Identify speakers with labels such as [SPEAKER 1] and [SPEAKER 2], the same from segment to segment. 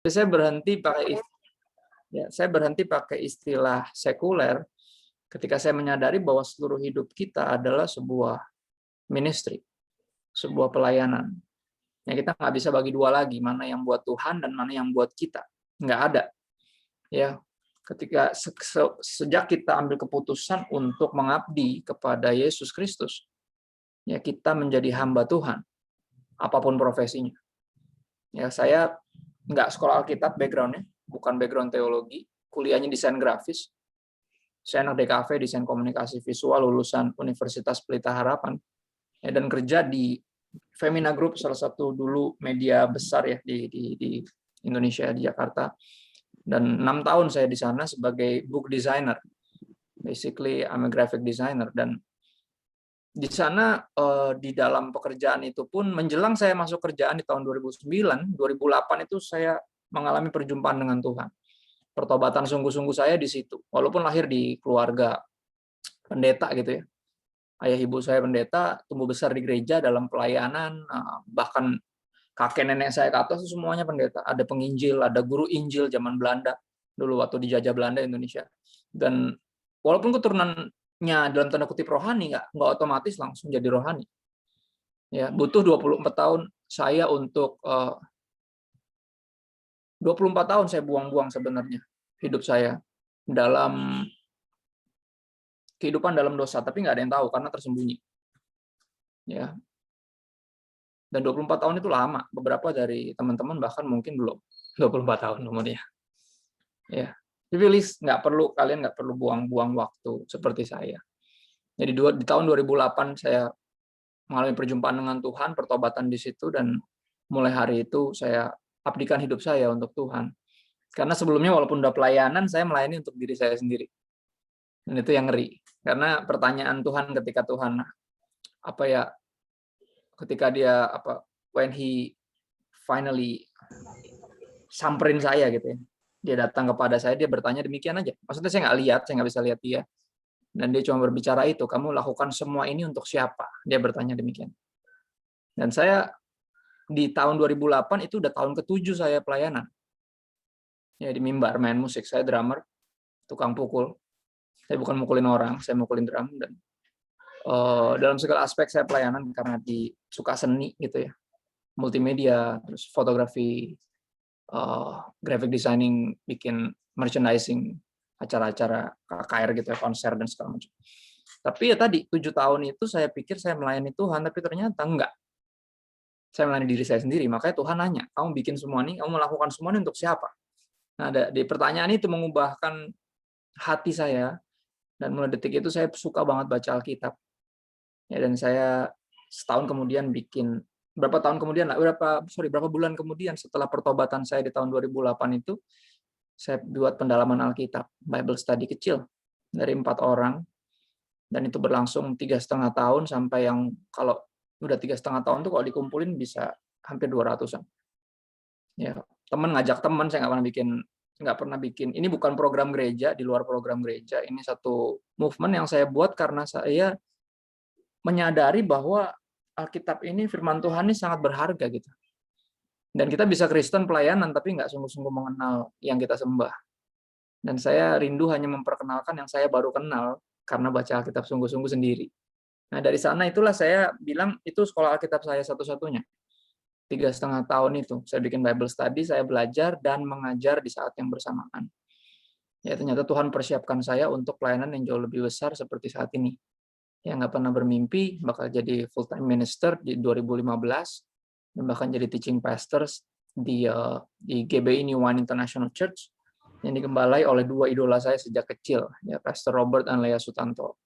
[SPEAKER 1] Saya berhenti pakai ya, saya berhenti pakai istilah sekuler ketika saya menyadari bahwa seluruh hidup kita adalah sebuah ministry, sebuah pelayanan. Ya, kita nggak bisa bagi dua lagi, mana yang buat Tuhan dan mana yang buat kita. Nggak ada. Ya, ketika sejak kita ambil keputusan untuk mengabdi kepada Yesus Kristus, ya kita menjadi hamba Tuhan, apapun profesinya. Ya, saya nggak sekolah Alkitab background-nya, bukan background teologi, kuliahnya desain grafis. Saya anak DKV, desain komunikasi visual, lulusan Universitas Pelita Harapan, ya, dan kerja di Femina Group, salah satu dulu media besar ya di Indonesia, di Jakarta. Dan 6 tahun saya di sana sebagai book designer. Basically, I'm a graphic designer. Dan di sana, di dalam pekerjaan itu pun, menjelang saya masuk kerjaan di tahun 2009, 2008 itu saya mengalami perjumpaan dengan Tuhan. Pertobatan sungguh-sungguh saya di situ. Walaupun lahir di keluarga pendeta gitu ya. Ayah ibu saya pendeta, tumbuh besar di gereja dalam pelayanan, bahkan kakek nenek saya ke atas semuanya pendeta. Ada penginjil, ada guru Injil zaman Belanda, dulu waktu dijajah Belanda Indonesia. Dan walaupun keturunannya dalam tanda kutip rohani, nggak otomatis langsung jadi rohani. Ya, butuh 24 tahun saya untuk 24 tahun saya buang-buang sebenarnya hidup saya dalam kehidupan dalam dosa, tapi nggak ada yang tahu karena tersembunyi. Ya. Dan 24 tahun itu lama. Beberapa dari teman-teman bahkan mungkin belum 24 tahun umurnya. Ya. Jadi kalian nggak perlu buang-buang waktu seperti saya. Jadi di tahun 2008 saya mengalami perjumpaan dengan Tuhan, pertobatan di situ, dan mulai hari itu saya abdikan hidup saya untuk Tuhan. Karena sebelumnya walaupun udah pelayanan, saya melayani untuk diri saya sendiri. Dan itu yang ngeri. Karena pertanyaan Tuhan ketika Tuhan ketika dia when he finally samperin saya gitu ya. Dia datang kepada saya, dia bertanya demikian aja. Maksudnya saya nggak bisa lihat dia. Dan dia cuma berbicara itu, kamu lakukan semua ini untuk siapa? Dia bertanya demikian. Dan saya di tahun 2008 itu udah tahun ke-7 saya pelayanan. Ya, di mimbar main musik, saya drummer, tukang pukul. Saya bukan mukulin orang, saya mukulin drum. Dan dalam segala aspek saya pelayanan karena suka seni gitu ya. Multimedia, terus fotografi, graphic designing, bikin merchandising, acara-acara KKR gitu ya, konser dan segala macam. Tapi ya tadi 7 tahun itu saya pikir saya melayani Tuhan, tapi ternyata enggak. Saya melayani diri saya sendiri. Makanya Tuhan nanya, kamu bikin semua ini, kamu melakukan semua ini untuk siapa? Nah, di pertanyaan itu mengubahkan hati saya, dan mulai detik itu saya suka banget baca Alkitab. Ya, dan saya berapa bulan kemudian setelah pertobatan saya di tahun 2008 itu, saya buat pendalaman Alkitab, Bible study kecil dari 4 orang, dan itu berlangsung 3,5 tahun sampai yang kalau udah 3,5 tahun tuh kalau dikumpulin bisa hampir 200-an. Ya, teman ngajak teman, saya nggak pernah bikin. Ini bukan program gereja, di luar program gereja. Ini satu movement yang saya buat karena saya menyadari bahwa Alkitab ini, firman Tuhan ini sangat berharga gitu. Dan kita bisa Kristen pelayanan tapi nggak sungguh-sungguh mengenal yang kita sembah. Dan saya rindu hanya memperkenalkan yang saya baru kenal karena baca Alkitab sungguh-sungguh sendiri. Nah, dari sana itulah saya bilang itu sekolah Alkitab saya satu-satunya. 3,5 tahun itu saya bikin Bible study, saya belajar dan mengajar di saat yang bersamaan. Ya, ternyata Tuhan persiapkan saya untuk pelayanan yang jauh lebih besar seperti saat ini. Yang nggak pernah bermimpi bakal jadi full-time minister di 2015 dan bahkan jadi teaching pastors di GBI New Wine International Church yang digembalai oleh 2 idola saya sejak kecil, ya, Pastor Robert dan Lea Sutanto.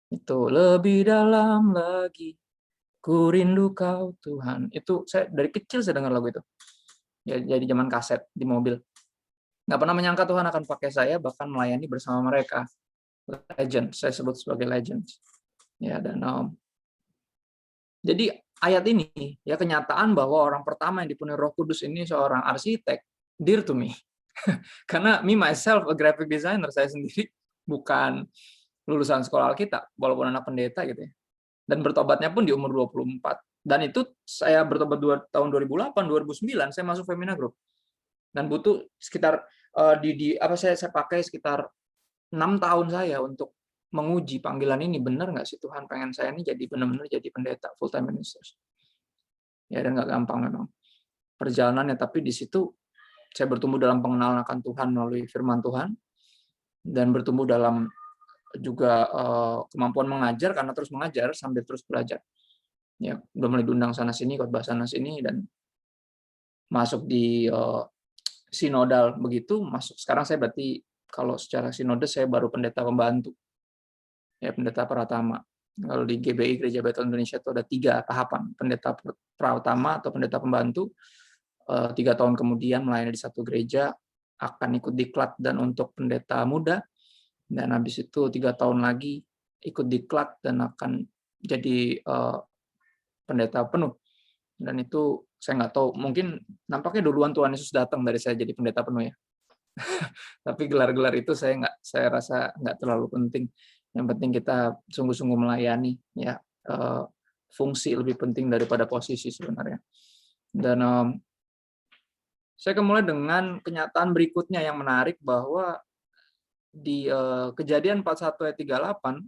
[SPEAKER 1] Itu lebih dalam lagi, ku rindu kau Tuhan. Itu saya dari kecil saya dengar lagu itu. Ya, jadi zaman kaset di mobil. Nggak pernah menyangka Tuhan akan pakai saya bahkan melayani bersama mereka. Legend, saya sebut sebagai legends. Ya, dan jadi ayat ini ya kenyataan bahwa orang pertama yang dipenuhi Roh Kudus ini seorang arsitek, dear to me. Karena me myself a graphic designer, saya sendiri bukan lulusan sekolah Alkitab walaupun anak pendeta gitu ya. Dan bertobatnya pun di umur 24. Dan itu saya bertobat tahun 2008, 2009 saya masuk Femina Group. Dan butuh sekitar saya pakai sekitar 6 tahun saya untuk menguji panggilan ini, benar nggak sih Tuhan pengen saya ini jadi benar-benar jadi pendeta full time ministers. Ya, dan nggak gampang memang perjalanannya, tapi di situ saya bertumbuh dalam pengenalan akan Tuhan melalui firman Tuhan, dan bertumbuh dalam juga kemampuan mengajar karena terus mengajar sambil terus belajar. Ya, udah mulai diundang sana sini, khotbah sana sini, dan masuk di sinodal begitu. Sekarang saya berarti kalau secara sinode saya baru pendeta pembantu. Ya, pendeta pratama. Kalau di GBI Gereja Bethel Indonesia itu ada 3 tahapan, pendeta pratama atau pendeta pembantu. 3 tahun kemudian melayani di satu gereja, akan ikut diklat dan untuk pendeta muda, dan habis itu 3 tahun lagi ikut diklat dan akan jadi pendeta penuh. Dan itu saya nggak tahu, mungkin nampaknya duluan Tuhan Yesus datang dari saya jadi pendeta penuh ya. Tapi gelar-gelar itu saya rasa nggak terlalu penting. Yang penting kita sungguh-sungguh melayani, ya. Fungsi lebih penting daripada posisi sebenarnya. Dan saya akan mulai dengan kenyataan berikutnya yang menarik, bahwa di Kejadian 41 ayat 38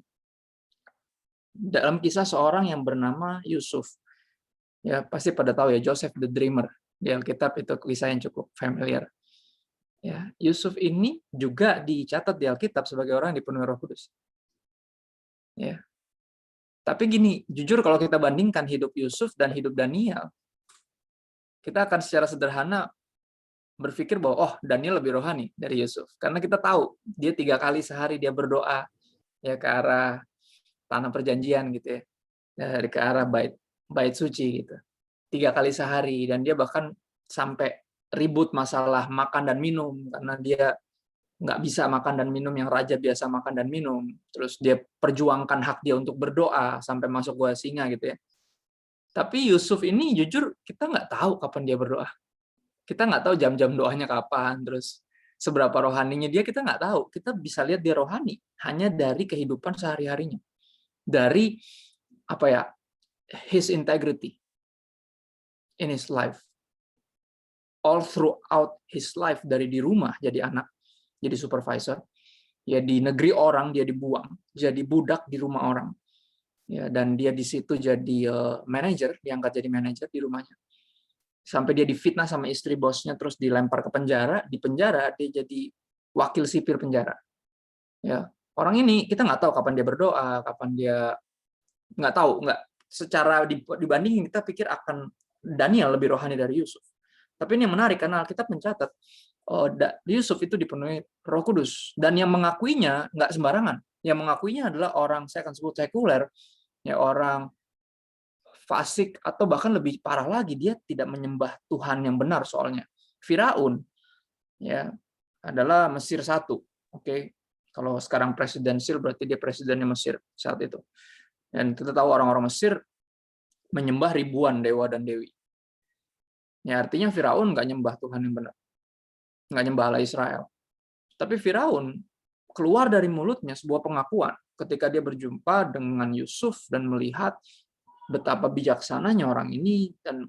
[SPEAKER 1] dalam kisah seorang yang bernama Yusuf. Ya, pasti pada tahu ya, Joseph the Dreamer. Di Alkitab itu kisah yang cukup familiar. Ya, Yusuf ini juga dicatat di Alkitab sebagai orang yang dipenuhi Roh Kudus. Ya. Tapi gini, jujur kalau kita bandingkan hidup Yusuf dan hidup Daniel, kita akan secara sederhana berpikir bahwa oh, Daniel lebih rohani dari Yusuf, karena kita tahu dia 3 kali sehari dia berdoa ya ke arah tanah perjanjian gitu ya, dari ke arah bait suci gitu, 3 kali sehari, dan dia bahkan sampai ribut masalah makan dan minum karena dia nggak bisa makan dan minum yang raja biasa makan dan minum. Terus dia perjuangkan hak dia untuk berdoa sampai masuk gua singa gitu ya. Tapi Yusuf ini jujur kita nggak tahu kapan dia berdoa. Kita nggak tahu jam-jam doanya kapan, terus seberapa rohaninya dia kita nggak tahu. Kita bisa lihat dia rohani hanya dari kehidupan sehari-harinya. Dari apa ya? His integrity in his life. All throughout his life, dari di rumah jadi anak, jadi supervisor, ya di negeri orang dia dibuang, jadi budak di rumah orang, ya, dan dia di situ jadi manajer, diangkat jadi manajer di rumahnya, sampai dia difitnah sama istri bosnya, terus dilempar ke penjara, di penjara dia jadi wakil sipir penjara. Ya, orang ini kita nggak tahu kapan dia berdoa, kapan dia nggak tahu, nggak secara dibandingin kita pikir akan Daniel lebih rohani dari Yusuf. Tapi ini yang menarik karena Alkitab mencatat Yusuf itu dipenuhi Roh Kudus, dan yang mengakuinya nggak sembarangan. Yang mengakuinya adalah orang, saya akan sebut sekuler, ya, orang fasik, atau bahkan lebih parah lagi, dia tidak menyembah Tuhan yang benar. Soalnya Firaun ya adalah Mesir 1. Oke. Kalau sekarang presidensial berarti dia presidennya Mesir saat itu. Dan kita tahu orang-orang Mesir menyembah ribuan dewa dan dewi. Ya, artinya Firaun nggak nyembah Tuhan yang benar, nggak nyembah Allah Israel. Tapi Firaun keluar dari mulutnya sebuah pengakuan ketika dia berjumpa dengan Yusuf dan melihat betapa bijaksananya orang ini, dan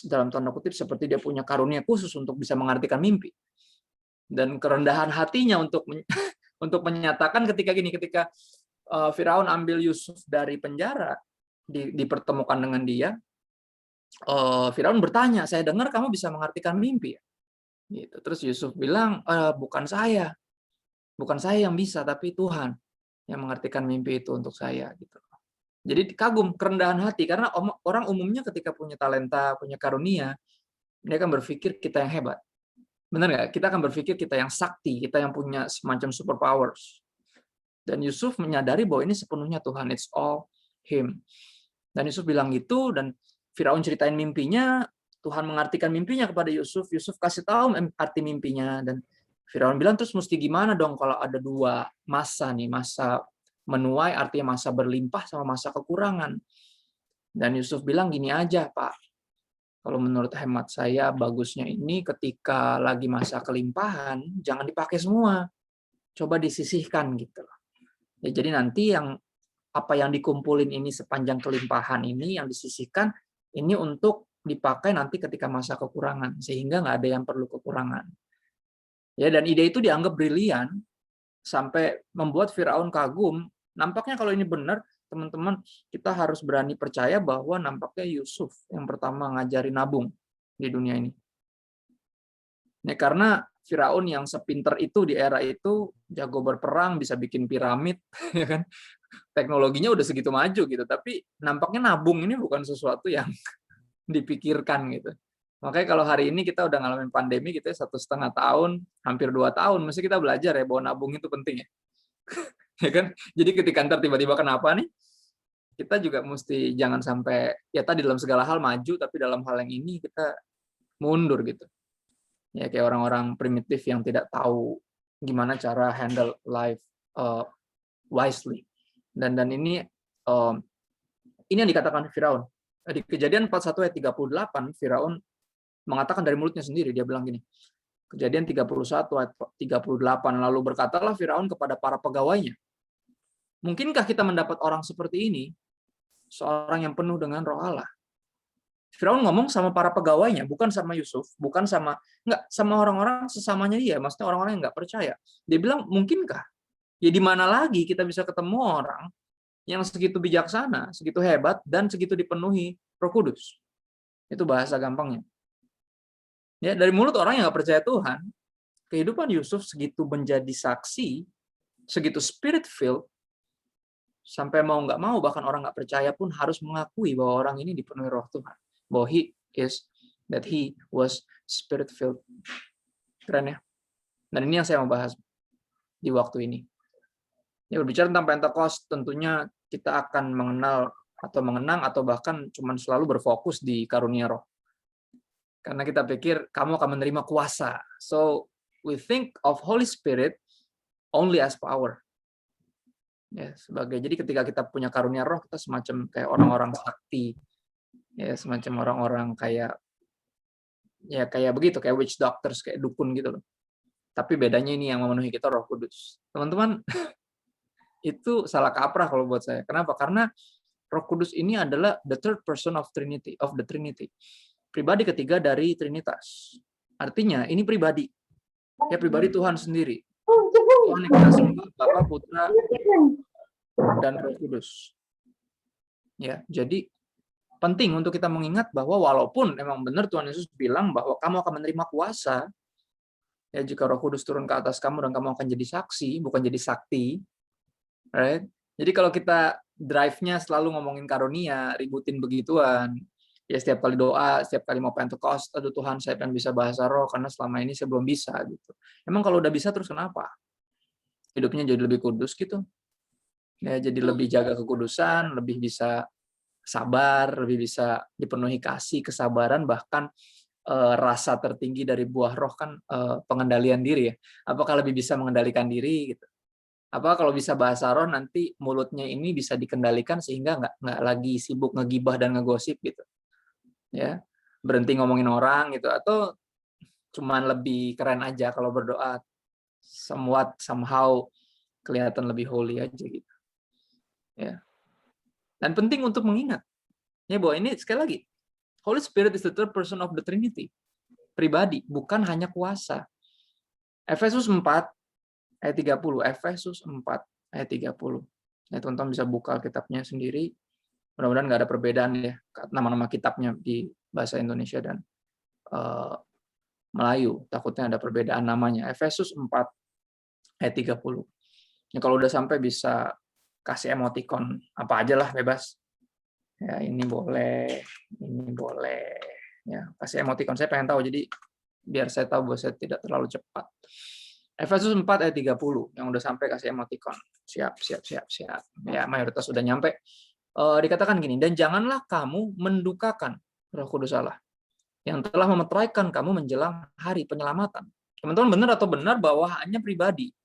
[SPEAKER 1] dalam tanda kutip seperti dia punya karunia khusus untuk bisa mengartikan mimpi, dan kerendahan hatinya untuk untuk menyatakan ketika Firaun ambil Yusuf dari penjara, dipertemukan dengan dia, Firaun bertanya, saya dengar kamu bisa mengartikan mimpi ya? Gitu. Terus Yusuf bilang, bukan saya yang bisa, tapi Tuhan yang mengartikan mimpi itu untuk saya. Gitu. Jadi kagum, kerendahan hati, karena orang umumnya ketika punya talenta, punya karunia, dia akan berpikir kita yang hebat. Benar nggak? Kita akan berpikir kita yang sakti, kita yang punya semacam superpowers. Dan Yusuf menyadari bahwa ini sepenuhnya Tuhan, it's all Him. Dan Yusuf bilang gitu, dan Firaun ceritain mimpinya, Tuhan mengartikan mimpinya kepada Yusuf, Yusuf kasih tahu arti mimpinya, dan Firaun bilang, terus mesti gimana dong kalau ada 2 masa nih, masa menuai artinya masa berlimpah sama masa kekurangan. Dan Yusuf bilang gini aja, Pak, kalau menurut hemat saya bagusnya ini ketika lagi masa kelimpahan, jangan dipakai semua, coba disisihkan gitu. Ya, jadi nanti apa yang dikumpulin ini sepanjang kelimpahan ini yang disisihkan, ini untuk dipakai nanti ketika masa kekurangan, sehingga nggak ada yang perlu kekurangan. Ya, dan ide itu dianggap brilian sampai membuat Firaun kagum. Nampaknya kalau ini benar, teman-teman, kita harus berani percaya bahwa nampaknya Yusuf yang pertama ngajari nabung di dunia ini. Ya, karena Firaun yang sepinter itu di era itu, jago berperang, bisa bikin piramid, ya kan? Teknologinya udah segitu maju gitu, tapi nampaknya nabung ini bukan sesuatu yang dipikirkan gitu. Makanya kalau hari ini kita udah ngalamin pandemi gitu ya, 1,5 tahun, hampir 2 tahun, mesti kita belajar ya bahwa nabung itu penting ya. Ya kan? Jadi ketika ntar tiba-tiba kenapa nih, kita juga mesti jangan sampai ya tadi dalam segala hal maju, tapi dalam hal yang ini kita mundur gitu. Ya kayak orang-orang primitif yang tidak tahu gimana cara handle life wisely. Dan ini yang dikatakan Firaun. Di Kejadian 41 ayat 38, Firaun mengatakan dari mulutnya sendiri, dia bilang gini, Kejadian 31 ayat 38, lalu berkatalah Firaun kepada para pegawainya, mungkinkah kita mendapat orang seperti ini, seorang yang penuh dengan roh Allah? Firaun ngomong sama para pegawainya, bukan sama Yusuf, bukan sama orang-orang sesamanya dia, maksudnya orang-orang yang nggak percaya. Dia bilang, mungkinkah? Ya di mana lagi kita bisa ketemu orang yang segitu bijaksana, segitu hebat, dan segitu dipenuhi Roh Kudus? Itu bahasa gampangnya. Ya, dari mulut orang yang nggak percaya Tuhan, kehidupan Yusuf segitu menjadi saksi, segitu spirit filled, sampai mau nggak mau bahkan orang nggak percaya pun harus mengakui bahwa orang ini dipenuhi Roh Tuhan, bahwa he was spirit filled. Keren ya. Dan ini yang saya mau bahas di waktu ini. Ya, berbicara tentang Pentakost, tentunya kita akan mengenang atau bahkan cuma selalu berfokus di karunia Roh. Karena kita pikir kamu akan menerima kuasa. So we think of Holy Spirit only as power. Ya, jadi ketika kita punya karunia Roh, kita semacam kayak orang-orang sakti. Ya, semacam orang-orang kayak begitu, kayak witch doctors, kayak dukun gitu loh. Tapi bedanya ini yang memenuhi kita Roh Kudus. Teman-teman, itu salah kaprah kalau buat saya. Kenapa? Karena Roh Kudus ini adalah the third person of the Trinity. Pribadi ketiga dari Trinitas. Artinya ini pribadi. Ya, pribadi Tuhan sendiri. Tuhan yang kita sembah, Bapa, Putra, dan Roh Kudus. Ya, jadi penting untuk kita mengingat bahwa walaupun memang benar Tuhan Yesus bilang bahwa kamu akan menerima kuasa, ya jika Roh Kudus turun ke atas kamu dan kamu akan jadi saksi, bukan jadi sakti. Right? Jadi kalau kita drive-nya selalu ngomongin karunia, ributin begituan, ya setiap kali doa, setiap kali mau Pentakost, aduh Tuhan saya pengen bisa bahasa roh karena selama ini saya belum bisa gitu. Emang kalau udah bisa terus kenapa? Hidupnya jadi lebih kudus gitu. Ya jadi lebih jaga kekudusan, lebih bisa sabar, lebih bisa dipenuhi kasih, kesabaran, bahkan rasa tertinggi dari buah roh kan pengendalian diri ya. Apakah lebih bisa mengendalikan diri gitu? Apa kalau bisa bahasa roh nanti mulutnya ini bisa dikendalikan sehingga nggak lagi sibuk ngegibah dan ngegosip gitu. Ya, berhenti ngomongin orang gitu, atau cuman lebih keren aja kalau berdoa somehow kelihatan lebih holy aja gitu. Ya. Dan penting untuk mengingat ya bahwa ini sekali lagi Holy Spirit is the third person of the Trinity. Pribadi, bukan hanya kuasa. Efesus 4 ayat 30, Efesus 4 ayat 30. Ya, teman-teman bisa buka kitabnya sendiri. Mudah-mudahan nggak ada perbedaan ya nama-nama kitabnya di bahasa Indonesia dan Melayu. Takutnya ada perbedaan namanya. Efesus 4 ayat 30. Ya, kalau udah sampai bisa kasih emoticon apa aja lah, bebas. Ya, ini boleh, ini boleh. Ya, kasih emoticon. Saya pengen tahu jadi biar saya tahu bahwa saya tidak terlalu cepat. Efesus 4 ayat 30 yang udah sampai kasih emoticon. Siap. Ya, mayoritas sudah nyampe. Dikatakan gini, dan janganlah kamu mendukakan Roh Kudus Allah yang telah memeteraikan kamu menjelang hari penyelamatan. Teman-teman, benar atau benar bahwa hanya pribadi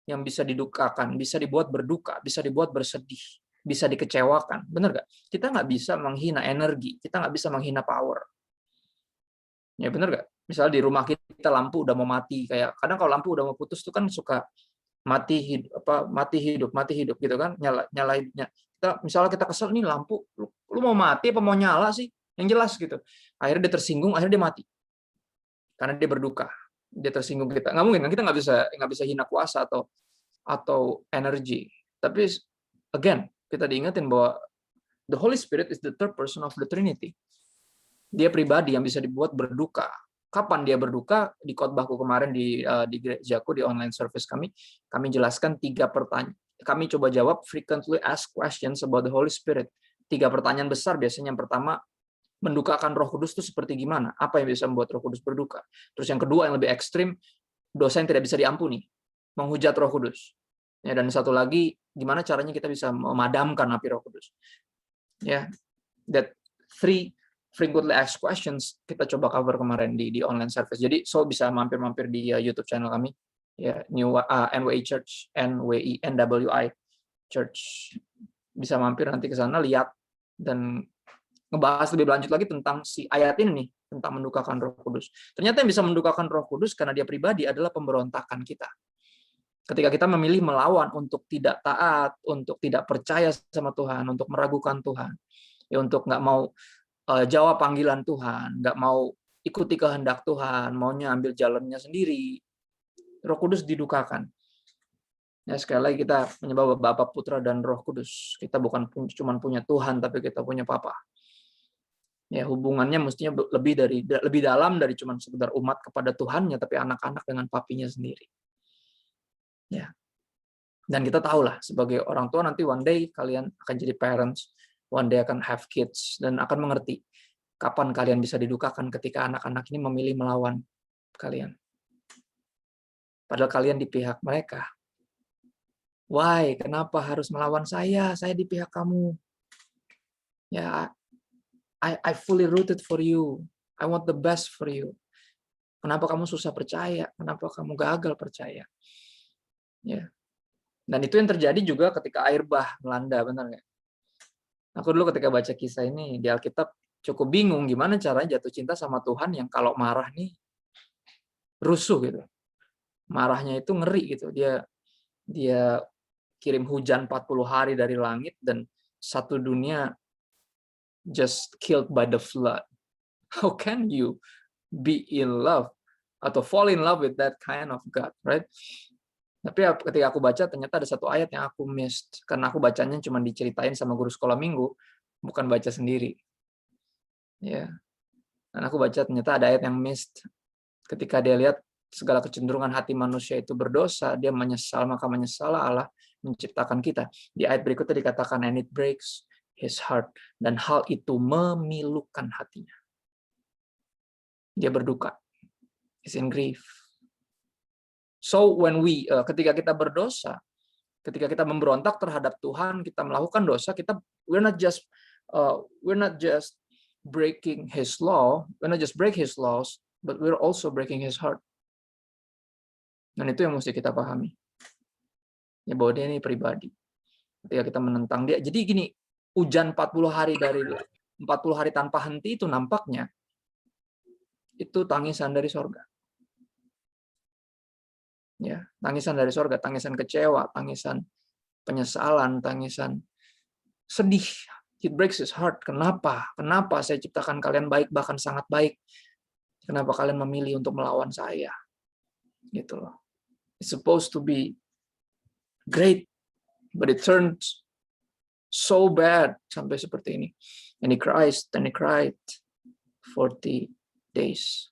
[SPEAKER 1] yang bisa didukakan, bisa dibuat berduka, bisa dibuat bersedih, bisa dikecewakan. Benar nggak? Kita nggak bisa menghina energi, kita nggak bisa menghina power. Ya benar nggak? Misalnya di rumah kita lampu udah mau mati, kayak kadang kalau lampu udah mau putus tuh kan suka mati hidup gitu kan, nyalainnya. Misalnya kita kesel nih lampu, lu mau mati apa mau nyala sih? yang jelas gitu. Akhirnya dia tersinggung, akhirnya dia mati karena dia berduka, dia tersinggung kita. Nggak mungkin kan, kita nggak bisa hina kuasa atau energi. Tapi again, kita diingetin bahwa the Holy Spirit is the third person of the Trinity. Dia pribadi yang bisa dibuat berduka. Kapan dia berduka? Di khotbahku kemarin di gerejaku, di online service kami jelaskan 3 pertanyaan. Kami coba jawab frequently asked questions about the Holy Spirit. 3 pertanyaan besar biasanya. Yang pertama, mendukakan Roh Kudus itu seperti gimana? Apa yang bisa membuat Roh Kudus berduka? Terus yang kedua yang lebih ekstrim, dosa yang tidak bisa diampuni, menghujat Roh Kudus. Ya, dan satu lagi, gimana caranya kita bisa memadamkan api Roh Kudus? Ya, that 3 frequently asked questions kita coba cover kemarin di online service. Jadi bisa mampir-mampir di YouTube channel kami, ya, NWI Church, NWI Church. Bisa mampir nanti ke sana, lihat dan ngebahas lebih lanjut lagi tentang si ayat ini nih, tentang mendukakan Roh Kudus. Ternyata yang bisa mendukakan Roh Kudus karena dia pribadi adalah pemberontakan kita. Ketika kita memilih melawan untuk tidak taat, untuk tidak percaya sama Tuhan, untuk meragukan Tuhan, ya, untuk nggak mau jawab panggilan Tuhan, nggak mau ikuti kehendak Tuhan, maunya ambil jalannya sendiri, Roh Kudus didukakan. Ya, sekali lagi kita menyembah Bapa, Putra, dan Roh Kudus. Kita bukan cuma punya Tuhan, tapi kita punya Papa. Ya, hubungannya mestinya lebih dalam dari cuma sekedar umat kepada Tuhannya, tapi anak-anak dengan papinya sendiri. Ya. Dan kita tahulah sebagai orang tua nanti one day kalian akan jadi parents, one day akan have kids, dan akan mengerti kapan kalian bisa didukakan ketika anak-anak ini memilih melawan kalian. Padahal kalian di pihak mereka. Why? Kenapa harus melawan saya? Saya di pihak kamu. Ya, I fully rooted for you. I want the best for you. Kenapa kamu susah percaya? Kenapa kamu gagal percaya? Ya. Dan itu yang terjadi juga ketika air bah melanda, benar nggak? Aku dulu ketika baca kisah ini di Alkitab cukup bingung gimana caranya jatuh cinta sama Tuhan yang kalau marah nih rusuh gitu. Marahnya itu ngeri gitu. Dia kirim hujan 40 hari dari langit dan satu dunia just killed by the flood. How can you be in love atau fall in love with that kind of God, right? Tapi ketika aku baca ternyata ada satu ayat yang aku missed karena aku bacanya cuma diceritain sama guru sekolah minggu, bukan baca sendiri. Ya. Dan aku baca ternyata ada ayat yang missed. Ketika dia lihat segala kecenderungan hati manusia itu berdosa, dia menyesal, maka menyesallah Allah menciptakan kita. Di ayat berikutnya dikatakan and it breaks his heart, dan hal itu memilukan hatinya. Dia berduka. He's in grief. So when ketika kita berdosa, ketika kita memberontak terhadap Tuhan, kita melakukan dosa, we're not just breaking His law, we're not just break His laws, but we're also breaking His heart. Dan itu yang mesti kita pahami. Ya, bahwa dia ini pribadi. Ketika kita menentang dia, jadi gini, hujan 40 hari tanpa henti itu nampaknya itu tangisan dari sorga. Ya, tangisan dari sorga, tangisan kecewa, tangisan penyesalan, tangisan sedih. It breaks his heart. Kenapa? Kenapa saya ciptakan kalian baik, bahkan sangat baik? Kenapa kalian memilih untuk melawan saya? Gitu loh. It's supposed to be great, but it turned so bad sampai seperti ini. And he cried 40 days.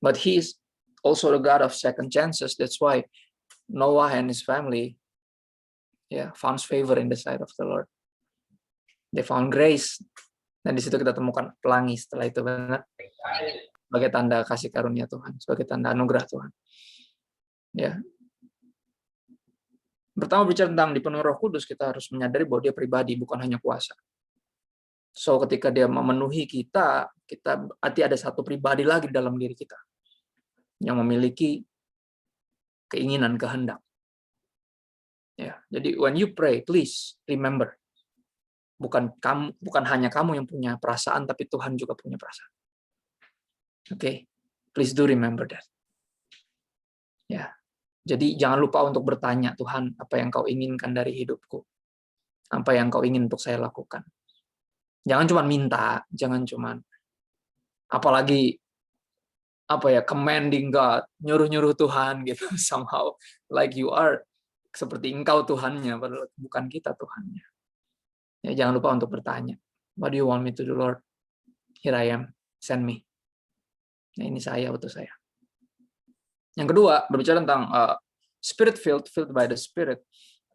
[SPEAKER 1] But he is also the God of second chances. That's why Noah and his family found favor in the sight of the Lord. They found grace. Dan di situ kita temukan pelangi setelah itu, benar. Sebagai tanda kasih karunia Tuhan, sebagai tanda anugerah Tuhan. Ya. Pertama bicara tentang dipenuhi Roh Kudus, kita harus menyadari bahwa dia pribadi, bukan hanya kuasa. So ketika dia memenuhi kita arti ada satu pribadi lagi dalam diri kita yang memiliki keinginan, kehendak. Ya, jadi when you pray, please remember, bukan hanya kamu yang punya perasaan, tapi Tuhan juga punya perasaan. Okay, please do remember that. Ya, jadi jangan lupa untuk bertanya, Tuhan, apa yang Kau inginkan dari hidupku? Apa yang Kau ingin untuk saya lakukan? Jangan cuma minta, jangan cuma apalagi commanding God, nyuruh-nyuruh Tuhan gitu, somehow like you are, seperti engkau Tuhannya, padahal bukan kita Tuhannya. Ya, jangan lupa untuk bertanya, what do you want me to do, Lord? Here I am, send me. Nah, ini saya, utus saya. Yang kedua, berbicara tentang spirit filled by the Spirit.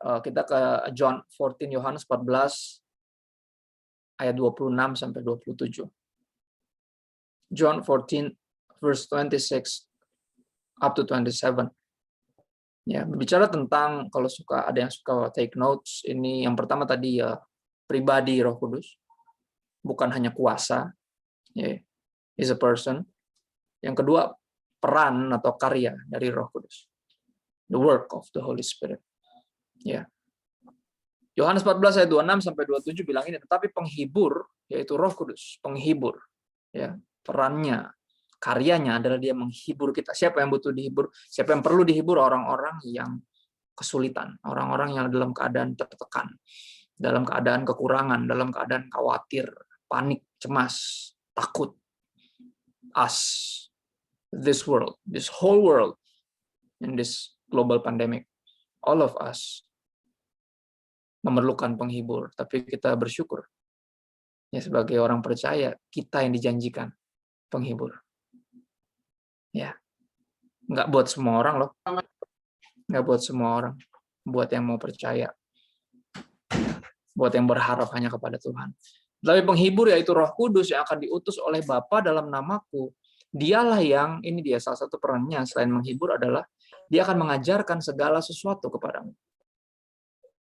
[SPEAKER 1] Kita ke John 14, Yohanes 14, ayat 26 sampai 27. John 14, verse 26 up to 27. Ya, berbicara tentang, kalau ada yang suka take notes, ini yang pertama tadi ya, pribadi Roh Kudus, bukan hanya kuasa, ya, is a person. Yang kedua, peran atau karya dari Roh Kudus, the work of the Holy Spirit. Ya, Yohanes 14 ayat 26 sampai 27 bilang ini, tetapi penghibur, yaitu Roh Kudus, penghibur, ya, perannya, karyanya adalah dia menghibur kita. Siapa yang butuh dihibur? Siapa yang perlu dihibur? Orang-orang yang kesulitan, orang-orang yang dalam keadaan tertekan, dalam keadaan kekurangan, dalam keadaan khawatir, panik, cemas, takut. Us, this world, this whole world, in this global pandemic, all of us memerlukan penghibur, tapi kita bersyukur. Ya, sebagai orang percaya, kita yang dijanjikan penghibur. Ya, nggak buat semua orang loh, nggak buat semua orang, buat yang mau percaya, buat yang berharap hanya kepada Tuhan. Tapi penghibur yaitu Roh Kudus yang akan diutus oleh Bapa dalam namaku. Dialah yang, ini dia salah satu perannya selain menghibur adalah dia akan mengajarkan segala sesuatu kepadamu.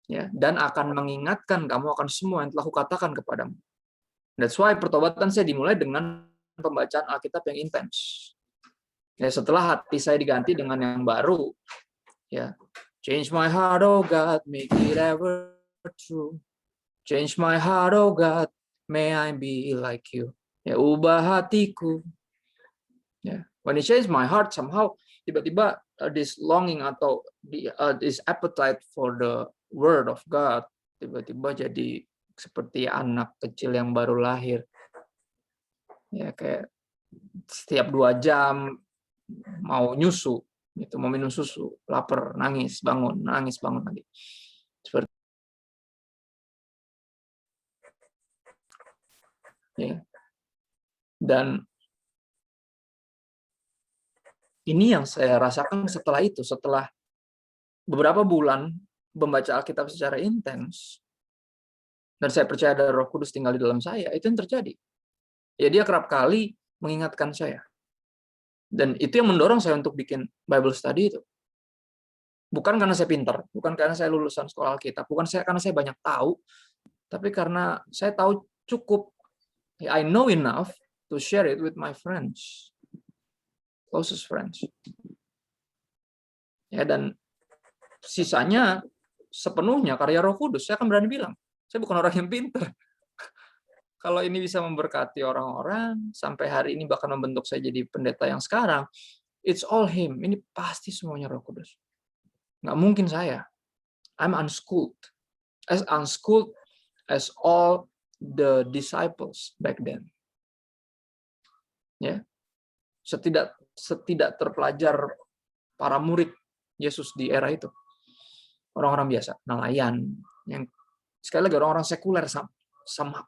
[SPEAKER 1] Ya, dan akan mengingatkan kamu akan semua yang telah kukatakan kepadamu. That's why pertobatan saya dimulai dengan pembacaan Alkitab yang intens. Ya, setelah hati saya diganti dengan yang baru, ya, change my heart, oh God, make it ever true. Change my heart, oh God, may I be like you. Ya, ubah hatiku. Ya, when He changed my heart, somehow tiba-tiba this longing atau this appetite for the Word of God tiba-tiba jadi seperti anak kecil yang baru lahir. Ya, kayak setiap 2 jam mau nyusu, gitu, mau minum susu, lapar, nangis, bangun lagi. Seperti ya. Dan ini yang saya rasakan setelah itu, setelah beberapa bulan membaca Alkitab secara intens, dan saya percaya ada Roh Kudus tinggal di dalam saya, itu yang terjadi. Ya, dia kerap kali mengingatkan saya. Dan itu yang mendorong saya untuk bikin Bible study itu. Bukan karena saya pintar, bukan karena saya lulusan sekolah Alkitab, bukan karena saya banyak tahu, tapi karena saya tahu cukup, I know enough to share it with my friends, closest friends. Ya, dan sisanya sepenuhnya karya Roh Kudus. Saya akan berani bilang, saya bukan orang yang pintar. Kalau ini bisa memberkati orang-orang, sampai hari ini bahkan membentuk saya jadi pendeta yang sekarang, it's all Him. Ini pasti semuanya Roh Kudus. Nggak mungkin saya. I'm unschooled. As unschooled as all the disciples back then. Ya, setidak terpelajar para murid Yesus di era itu. Orang-orang biasa, nelayan, yang sekali lagi orang-orang sekuler,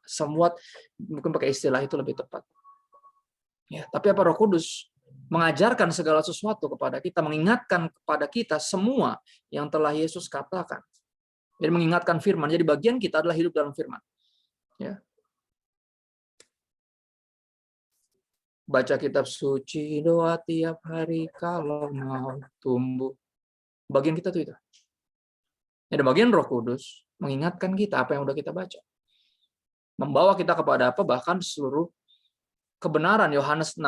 [SPEAKER 1] somewhat, mungkin pakai istilah itu lebih tepat. Ya, tapi apa Roh Kudus mengajarkan segala sesuatu kepada kita, mengingatkan kepada kita semua yang telah Yesus katakan. Jadi mengingatkan firman. Jadi bagian kita adalah hidup dalam firman. Ya. Baca kitab suci, doa tiap hari kalau mau tumbuh. Bagian kita tuh itu. Ada bagian Roh Kudus mengingatkan kita apa yang udah kita baca. Membawa kita kepada apa? Bahkan seluruh kebenaran. Yohanes 16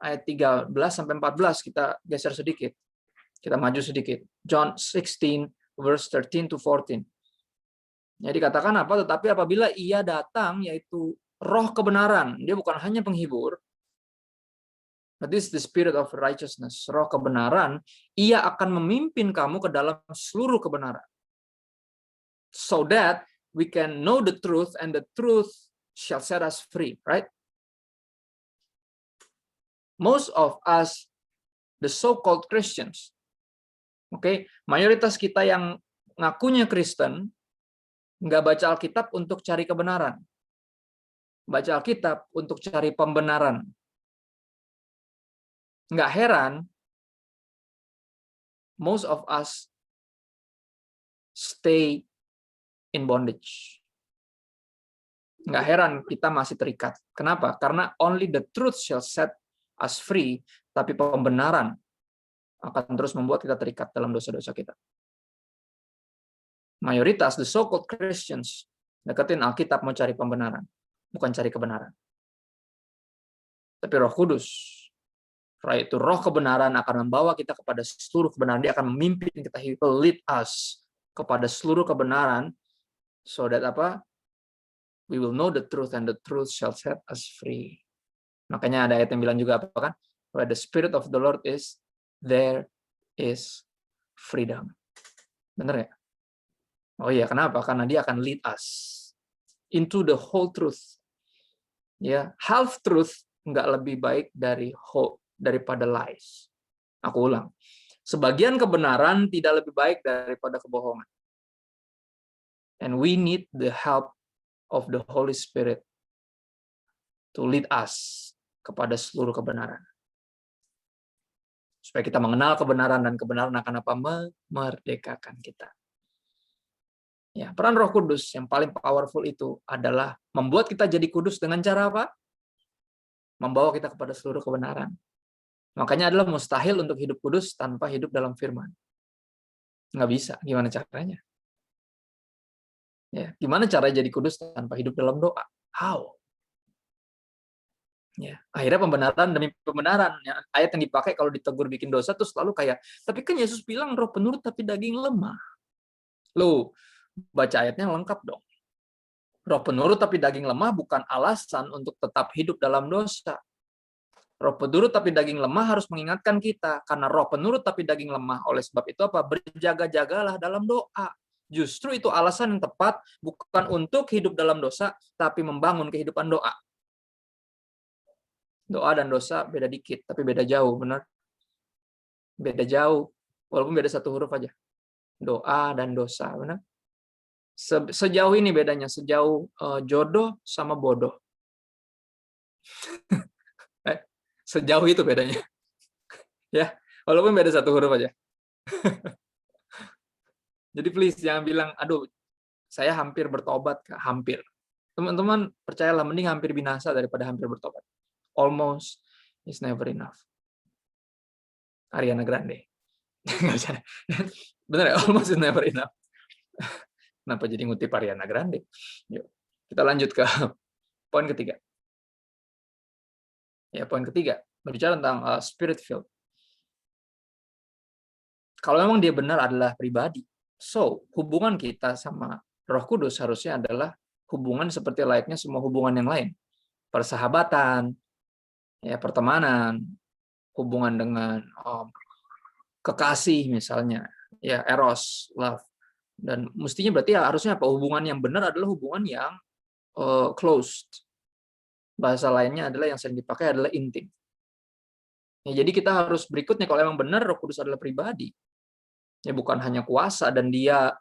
[SPEAKER 1] ayat 13 sampai 14 kita geser sedikit. Kita maju sedikit. John 16 verse 13 to 14. Jadi katakan apa? Tetapi apabila Ia datang, yaitu Roh kebenaran, Dia bukan hanya penghibur, but this is the spirit of righteousness, Roh kebenaran, Ia akan memimpin kamu ke dalam seluruh kebenaran. So that we can know the truth, and the truth shall set us free, right? Most of us, the so-called Christians, mayoritas kita yang ngakunya Kristen, nggak baca Alkitab untuk cari kebenaran. Baca Alkitab untuk cari pembenaran. Nggak heran, most of us stay in bondage. Nggak heran kita masih terikat. Kenapa? Karena only the truth shall set us free, tapi pembenaran akan terus membuat kita terikat dalam dosa-dosa kita. Mayoritas, the so-called Christians, deketin Alkitab mau cari pembenaran, bukan cari kebenaran. Tapi Roh Kudus, yaitu Roh kebenaran, akan membawa kita kepada seluruh kebenaran. Dia akan memimpin kita, He will lead us kepada seluruh kebenaran, so that apa? We will know the truth, and the truth shall set us free. Makanya ada ayat yang bilang juga apa kan? Where the Spirit of the Lord is, there is freedom. Benar ya? Oh iya, kenapa? Karena dia akan lead us into the whole truth. Ya, half truth nggak lebih baik daripada lies. Aku ulang. Sebagian kebenaran tidak lebih baik daripada kebohongan. And we need the help of the Holy Spirit to lead us kepada seluruh kebenaran. Supaya kita mengenal kebenaran, dan kebenaran akan apa? Memerdekakan kita. Ya, peran Roh Kudus yang paling powerful itu adalah membuat kita jadi kudus dengan cara apa? Membawa kita kepada seluruh kebenaran. Makanya adalah mustahil untuk hidup kudus tanpa hidup dalam firman. Nggak bisa. Gimana caranya? Ya, gimana cara jadi kudus tanpa hidup dalam doa? How? Ya, akhirnya pembenaran demi pembenaran. Ya, ayat yang dipakai kalau ditegur bikin dosa tuh selalu kayak, tapi kan Yesus bilang roh penurut tapi daging lemah. Loh, baca ayatnya lengkap dong. Roh penurut tapi daging lemah bukan alasan untuk tetap hidup dalam dosa. Roh penurut tapi daging lemah harus mengingatkan kita, karena roh penurut tapi daging lemah. Oleh sebab itu apa? Berjaga-jagalah dalam doa. Justru itu alasan yang tepat, bukan untuk hidup dalam dosa, tapi membangun kehidupan doa. Doa dan dosa beda dikit, tapi beda jauh, benar? Beda jauh, walaupun beda satu huruf aja. Doa dan dosa, benar? Sejauh ini bedanya, sejauh jodoh sama bodoh. Sejauh itu bedanya. Ya, walaupun beda satu huruf aja. Jadi please jangan bilang, aduh, saya hampir bertobat, hampir. Teman-teman percayalah, mending hampir binasa daripada hampir bertobat. Almost is never enough. Ariana Grande. Nggak bisa. Bener ya? Almost is never enough. Kenapa jadi ngutip Ariana Grande? Yuk, kita lanjut ke poin ketiga. Ya, poin ketiga. Berbicara tentang spirit filled. Kalau memang dia benar adalah pribadi, so hubungan kita sama Roh Kudus harusnya adalah hubungan seperti layaknya semua hubungan yang lain. Persahabatan, ya, pertemanan, hubungan dengan kekasih misalnya, ya, eros, love. Dan mestinya berarti harusnya apa? Hubungan yang benar adalah hubungan yang closed. Bahasa lainnya adalah yang sering dipakai adalah intim. Ya, jadi kita harus berikutnya, kalau memang benar Roh Kudus adalah pribadi, ya bukan hanya kuasa dan dia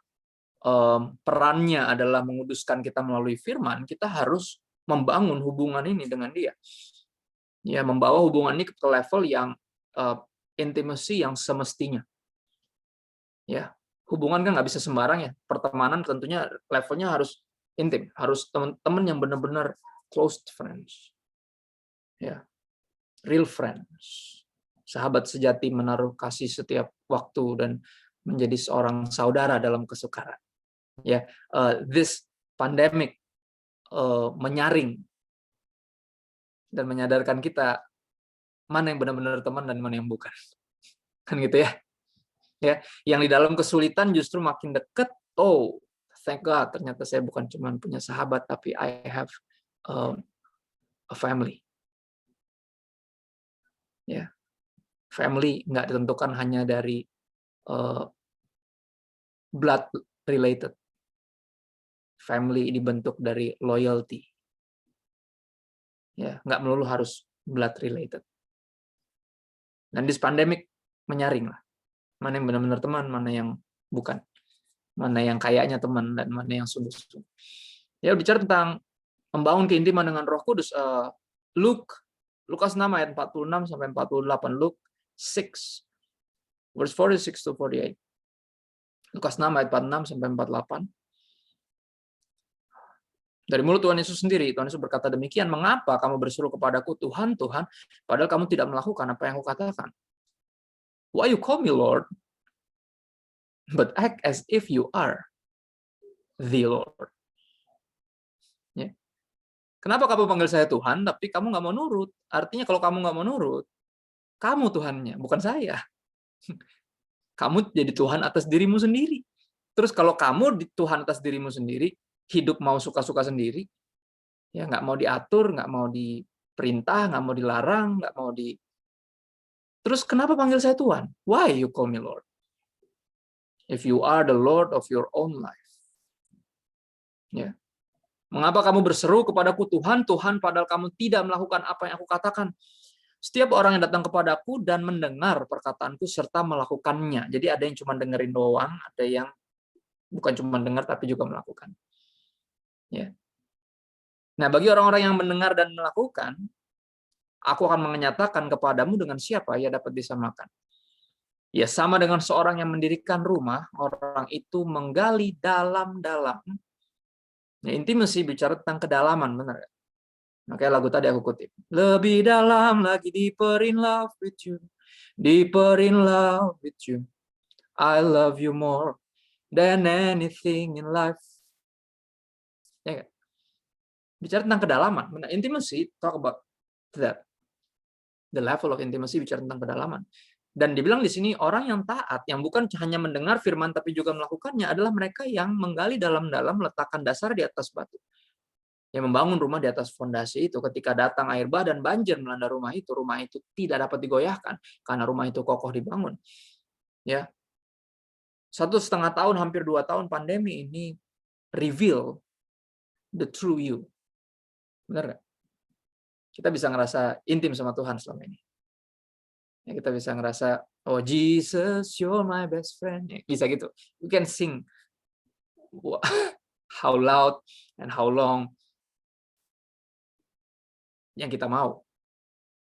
[SPEAKER 1] perannya adalah menguduskan kita melalui firman, kita harus membangun hubungan ini dengan dia. Ya, membawa hubungan ini ke level yang intimacy yang semestinya. Ya, hubungan kan nggak bisa sembarang ya. Pertemanan tentunya levelnya harus intim, harus teman-teman yang benar-benar close friends. Ya. Real friends. Sahabat sejati menaruh kasih setiap waktu dan menjadi seorang saudara dalam kesukaran. Ya, this pandemic menyaring dan menyadarkan kita mana yang benar-benar teman dan mana yang bukan. Kan gitu ya. Ya, yang di dalam kesulitan justru makin dekat. Oh, thank God, ternyata saya bukan cuma punya sahabat, tapi I have a family. Ya, family nggak ditentukan hanya dari blood related. Family dibentuk dari loyalty. Ya, nggak melulu harus blood related. Dan di pandemic menyaring lah. Mana yang benar-benar teman, mana yang bukan. Mana yang kayaknya teman, dan mana yang sungguh-sungguh. Ya, bicara tentang membangun keintiman dengan Roh Kudus. Lukas 6 ayat 46 sampai 48. Luke 6 verse 46 to 48. Lukas 6 ayat 46 sampai 48. Dari mulut Tuhan Yesus sendiri, Tuhan Yesus berkata demikian, mengapa kamu berseru kepadaku, Tuhan, Tuhan, padahal kamu tidak melakukan apa yang aku katakan? Why you call me Lord, but act as if you are the Lord. Ya. Kenapa kamu panggil saya Tuhan, tapi kamu nggak mau nurut? Artinya kalau kamu nggak mau nurut, kamu Tuhannya, bukan saya. Kamu jadi Tuhan atas dirimu sendiri. Terus kalau kamu Tuhan atas dirimu sendiri, hidup mau suka-suka sendiri, ya nggak mau diatur, nggak mau diperintah, nggak mau dilarang, nggak mau di. Terus kenapa panggil saya Tuhan? Why you call me Lord? If you are the Lord of your own life. Ya. Mengapa kamu berseru kepadaku Tuhan, Tuhan, padahal kamu tidak melakukan apa yang aku katakan? Setiap orang yang datang kepadaku dan mendengar perkataanku serta melakukannya. Jadi ada yang cuma dengerin doang, ada yang bukan cuma dengar tapi juga melakukan. Ya. Nah, bagi orang-orang yang mendengar dan melakukan, aku akan menyatakan kepadamu dengan siapa ia dapat disamakan. Ya, sama dengan seorang yang mendirikan rumah, orang itu menggali dalam-dalam. Ya, intimacy bicara tentang kedalaman, benar gak? Makanya lagu tadi aku kutip. Lebih dalam lagi, deeper in love with you. Deeper in love with you. I love you more than anything in life. Ya gak? Bicara tentang kedalaman. Intimacy, talk about that. The level of intimacy bicara tentang kedalaman. Dan dibilang di sini orang yang taat, yang bukan hanya mendengar firman tapi juga melakukannya adalah mereka yang menggali dalam-dalam, meletakkan dasar di atas batu. Yang membangun rumah di atas fondasi itu. Ketika datang air bah dan banjir melanda rumah itu tidak dapat digoyahkan karena rumah itu kokoh dibangun. Ya, 1,5 tahun, hampir 2 tahun pandemi ini reveal the true you. Benar nggak? Kita bisa ngerasa intim sama Tuhan selama ini. Ya, kita bisa ngerasa, oh Jesus, you're my best friend. Ya, bisa gitu. You can sing how loud and how long yang kita mau.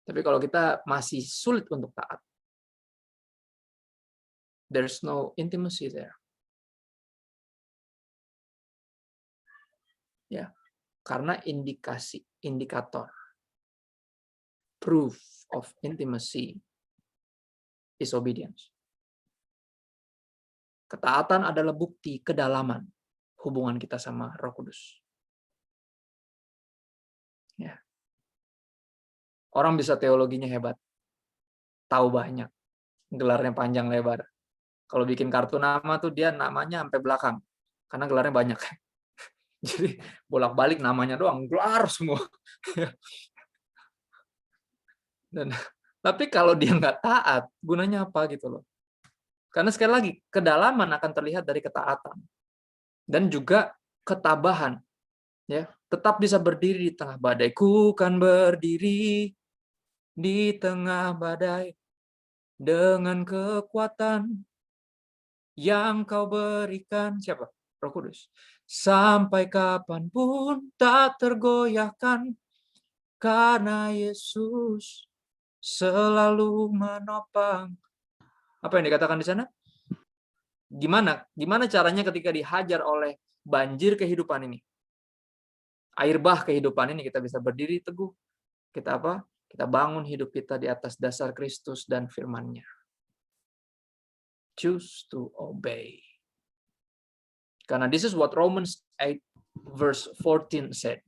[SPEAKER 1] Tapi kalau kita masih sulit untuk taat, there's no intimacy there. Ya, karena indikator, proof of intimacy is obedience. Ketaatan adalah bukti kedalaman hubungan kita sama Roh Kudus. Ya. Orang bisa teologinya hebat, tahu banyak, gelarnya panjang lebar. Kalau bikin kartu nama tuh dia namanya sampai belakang, karena gelarnya banyak. Jadi bolak-balik namanya doang, gelar semua. Tapi kalau dia nggak taat, gunanya apa gitu loh? Karena sekali lagi, kedalaman akan terlihat dari ketaatan. Dan juga ketabahan. Ya, tetap bisa berdiri di tengah badai. Ku kan berdiri di tengah badai dengan kekuatan yang kau berikan. Siapa? Roh Kudus. Sampai kapanpun tak tergoyahkan karena Yesus selalu menopang. Apa yang dikatakan di sana? Gimana caranya ketika dihajar oleh banjir kehidupan ini? Air bah kehidupan ini kita bisa berdiri teguh. Kita apa? Kita bangun hidup kita di atas dasar Kristus dan firman-Nya. Choose to obey. Karena this is what Romans 8 verse 14 said.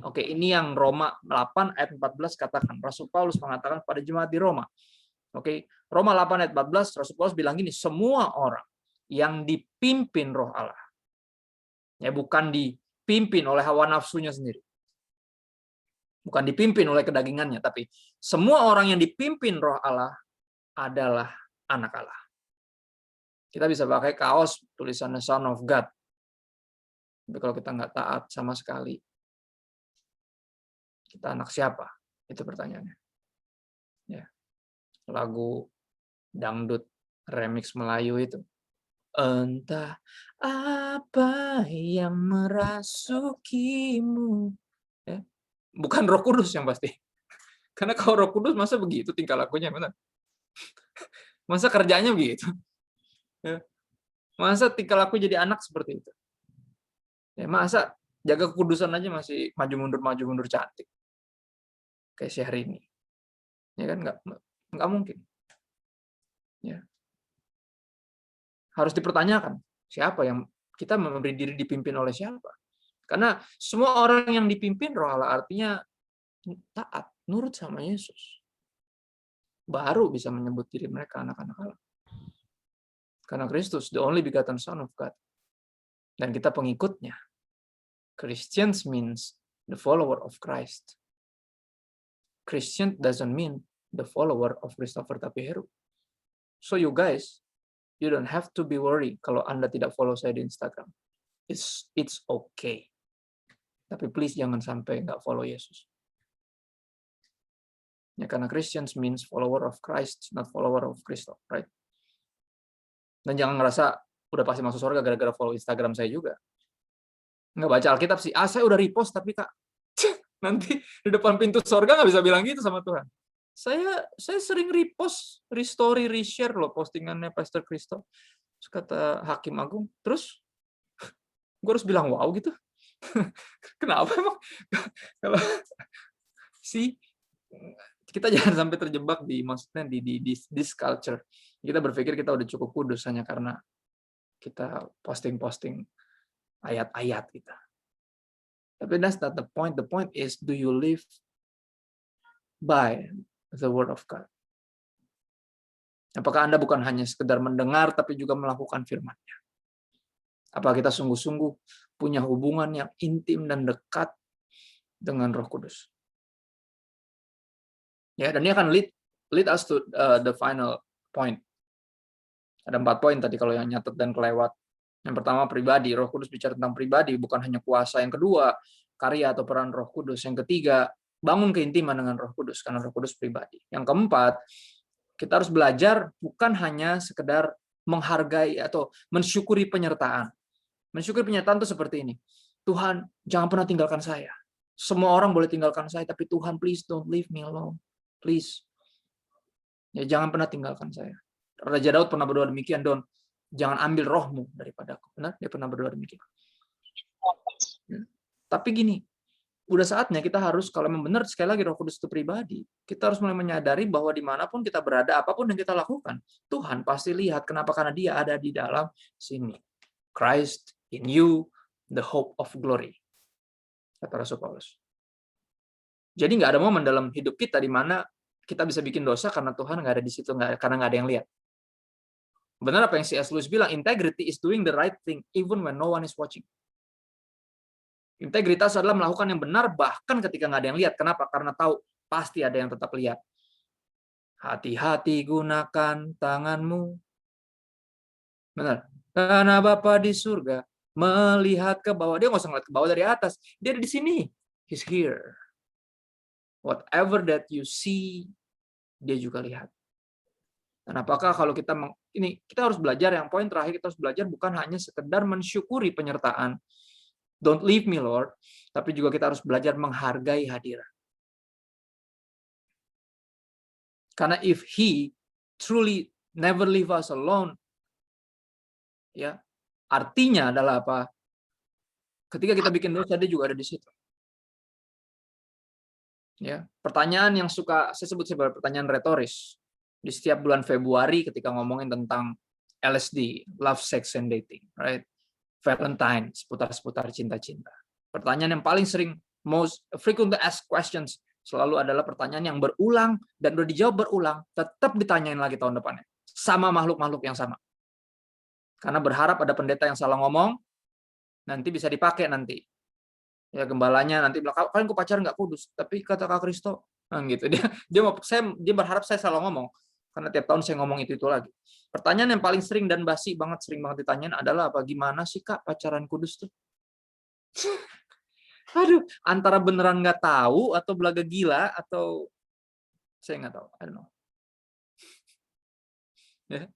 [SPEAKER 1] Oke, ini yang Roma 8 ayat 14 katakan. Rasul Paulus mengatakan pada jemaat di Roma. Oke, Roma 8 ayat 14 Rasul Paulus bilang gini, semua orang yang dipimpin Roh Allah. Ya, bukan dipimpin oleh hawa nafsunya sendiri. Bukan dipimpin oleh kedagingannya, tapi semua orang yang dipimpin Roh Allah adalah anak Allah. Kita bisa pakai kaos tulisannya Son of God. Tapi kalau kita nggak taat sama sekali, Kita anak siapa? Itu pertanyaannya. Ya. Lagu dangdut remix Melayu itu. Entah apa yang merasukimu. Ya. Bukan Roh Kudus yang pasti. Karena kalau Roh Kudus masa begitu tingkah lakunya, benar? Masa kerjanya begitu? Ya. Masa tingkah laku jadi anak seperti itu? Ya, masa jaga kekudusan aja masih maju mundur cantik kayak Syahrini? Ya kan nggak mungkin. Ya. Harus dipertanyakan siapa yang kita memberi diri dipimpin oleh siapa? Karena semua orang yang dipimpin Roh Allah artinya taat, nurut sama Yesus. Baru bisa menyebut diri mereka anak-anak Allah. Karena Kristus, the only begotten Son of God. Dan kita pengikutnya. Christians means the follower of Christ. Christian doesn't mean the follower of Christopher Tapiheru. So you guys, you don't have to be worried kalau Anda tidak follow saya di Instagram. It's okay. Tapi please jangan sampai nggak follow Yesus. Ya, karena Christians means follower of Christ, not follower of Christ, right? Dan jangan ngerasa udah pasti masuk surga gara-gara follow Instagram saya juga. Nggak baca Alkitab sih. Saya udah repost, tapi Kak, nanti di depan pintu surga nggak bisa bilang gitu sama Tuhan. Saya sering repost, restory, reshare loh postingannya Pastor Christo. Terus kata Hakim Agung, terus gue harus bilang wow gitu. Kenapa emang? Kalau sih kita jangan sampai terjebak di maksudnya di this culture. Kita berpikir kita udah cukup kudus hanya karena kita posting ayat-ayat kita. Tapi that's not the point. The point is, do you live by the word of God? Apakah Anda bukan hanya sekedar mendengar tapi juga melakukan firman-Nya? Apakah kita sungguh-sungguh punya hubungan yang intim dan dekat dengan Roh Kudus? Ya, dan ini akan lead us to the final point. Ada 4 poin tadi kalau yang nyatet dan kelewat. Yang pertama pribadi, Roh Kudus bicara tentang pribadi, bukan hanya kuasa. Yang kedua, karya atau peran Roh Kudus. Yang ketiga, bangun keintiman dengan Roh Kudus, karena Roh Kudus pribadi. Yang keempat, kita harus belajar bukan hanya sekedar menghargai atau mensyukuri penyertaan. Mensyukuri penyertaan itu seperti ini. Tuhan, jangan pernah tinggalkan saya. Semua orang boleh tinggalkan saya, tapi Tuhan, please don't leave me alone. Please. Ya, jangan pernah tinggalkan saya. Raja Daud pernah berdoa demikian, Don. Jangan ambil rohmu daripadaku. Benar? Dia pernah berdoa demikian. Tapi gini, udah saatnya kita harus, kalau memang benar, sekali lagi Roh Kudus itu pribadi, kita harus mulai menyadari bahwa dimanapun kita berada, apapun yang kita lakukan, Tuhan pasti lihat. Kenapa? Karena dia ada di dalam sini. Christ in you, the hope of glory. Kata Rasul Paulus. Jadi nggak ada momen dalam hidup kita di mana kita bisa bikin dosa karena Tuhan nggak ada di situ, karena nggak ada yang lihat. Benar apa yang C.S. Lewis bilang, integrity is doing the right thing even when no one is watching. Integritas adalah melakukan yang benar bahkan ketika nggak ada yang lihat. Kenapa? Karena tahu pasti ada yang tetap lihat. Hati-hati gunakan tanganmu. Benar. Karena Bapa di surga melihat ke bawah. Dia nggak usah ngeliat ke bawah dari atas. Dia ada di sini. He's here. Whatever that you see, dia juga lihat. Dan apakah kalau kita harus belajar, yang poin terakhir kita harus belajar bukan hanya sekedar mensyukuri penyertaan. Don't leave me, Lord. Tapi juga kita harus belajar menghargai hadirat. Karena if He truly never leave us alone, ya, artinya adalah apa? Ketika kita bikin dosa, dia juga ada di situ. Ya, pertanyaan yang saya sebut sebagai pertanyaan retoris di setiap bulan Februari ketika ngomongin tentang LSD, love, sex, and dating, right? Valentine, seputar cinta-cinta. Pertanyaan yang paling sering, most frequently asked questions, selalu adalah pertanyaan yang berulang dan udah dijawab berulang, tetap ditanyain lagi tahun depannya. Sama makhluk-makhluk yang sama. Karena berharap ada pendeta yang salah ngomong, nanti bisa dipakai nanti. Ya, gembalanya nanti bilang, kalian kok pacaran nggak kudus, tapi kata Kak Kristo, gitu. Dia berharap saya salah ngomong, karena tiap tahun saya ngomong itu lagi. Pertanyaan yang paling sering dan basi banget, sering banget ditanyain adalah apa? Gimana sih Kak pacaran kudus tuh? Aduh, antara beneran nggak tahu atau belaga gila atau saya nggak tahu. I don't know. Ya.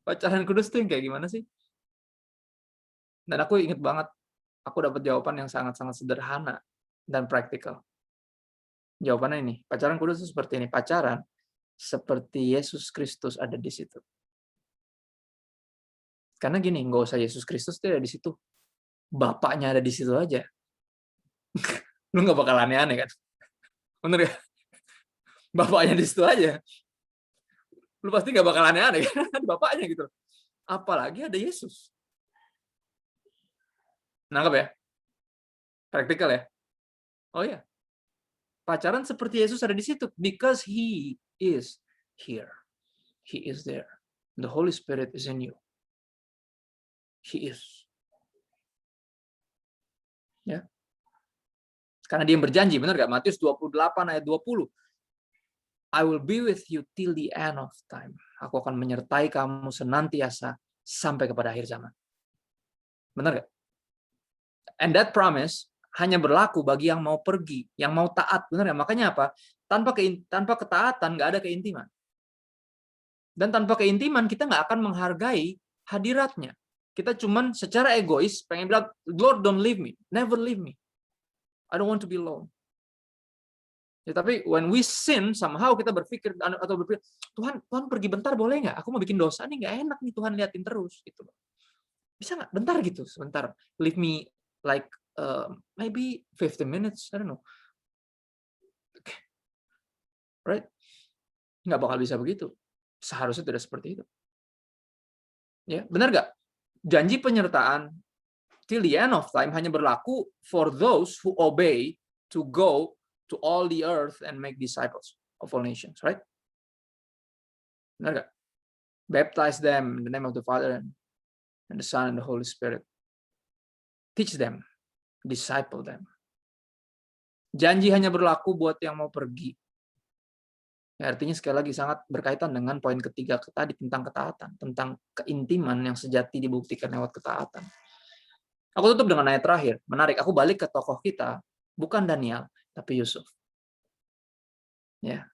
[SPEAKER 1] Pacaran kudus tuh yang kayak gimana sih? Dan aku inget banget, aku dapat jawaban yang sangat-sangat sederhana dan praktikal. Jawabannya ini, pacaran kudus itu seperti ini. Pacaran seperti Yesus Kristus ada di situ. Karena gini, nggak usah Yesus Kristus tuh ada di situ. Bapaknya ada di situ aja. Lu nggak bakal aneh-aneh kan? Bener ya? Bapaknya di situ aja. Lu pasti nggak bakal aneh-aneh kan? Bapaknya gitu. Apalagi ada Yesus. Nangkep ya? Praktikal ya? Oh iya. Pacaran seperti Yesus ada di situ. Because He is here. He is there. The Holy Spirit is in you. He is. Ya. Karena dia yang berjanji, benar nggak? Matius 28 ayat 20. I will be with you till the end of time. Aku akan menyertai kamu senantiasa sampai kepada akhir zaman. Benar nggak? And that promise hanya berlaku bagi yang mau pergi, yang mau taat. Benar nggak? Makanya apa? Tanpa ketaatan nggak ada keintiman. Dan tanpa keintiman kita nggak akan menghargai hadiratnya. Kita cuman secara egois pengen bilang, Lord don't leave me, never leave me. I don't want to be alone. Ya, tapi when we sin, somehow kita berpikir Tuhan pergi bentar boleh nggak? Aku mau bikin dosa nih, nggak enak nih Tuhan liatin terus gitu. Bisa nggak? Bentar gitu, sebentar. Leave me like maybe 15 minutes, I don't know. Right? Nggak bakal bisa begitu. Seharusnya tidak seperti itu. Ya, benar nggak? Janji penyertaan till the end of time hanya berlaku for those who obey to go to all the earth and make disciples of all nations, right? Benar nggak? Baptize them in the name of the Father and the Son and the Holy Spirit. Teach them, disciple them. Janji hanya berlaku buat yang mau pergi. Ya, artinya sekali lagi sangat berkaitan dengan poin ketiga tadi tentang ketaatan, tentang keintiman yang sejati dibuktikan lewat ketaatan. Aku tutup dengan ayat terakhir. Menarik, aku balik ke tokoh kita, bukan Daniel, tapi Yusuf. Ya.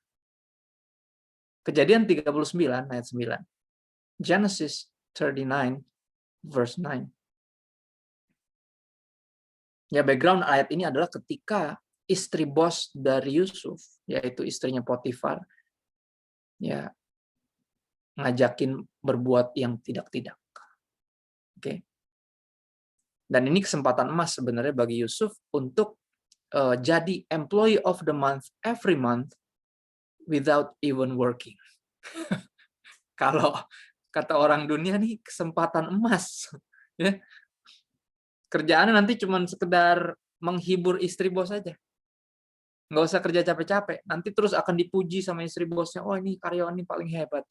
[SPEAKER 1] Kejadian 39 ayat 9. Genesis 39 verse 9. Ya, background ayat ini adalah ketika istri bos dari Yusuf, yaitu istrinya Potifar, ya, ngajakin berbuat yang tidak-tidak. Oke. Dan ini kesempatan emas sebenarnya bagi Yusuf untuk jadi employee of the month every month without even working. Kalau kata orang dunia nih kesempatan emas. Ya. Kerjaannya nanti cuma sekedar menghibur istri bos aja. Nggak usah kerja capek-capek. Nanti terus akan dipuji sama istri bosnya. Oh, ini karyawan ini paling hebat.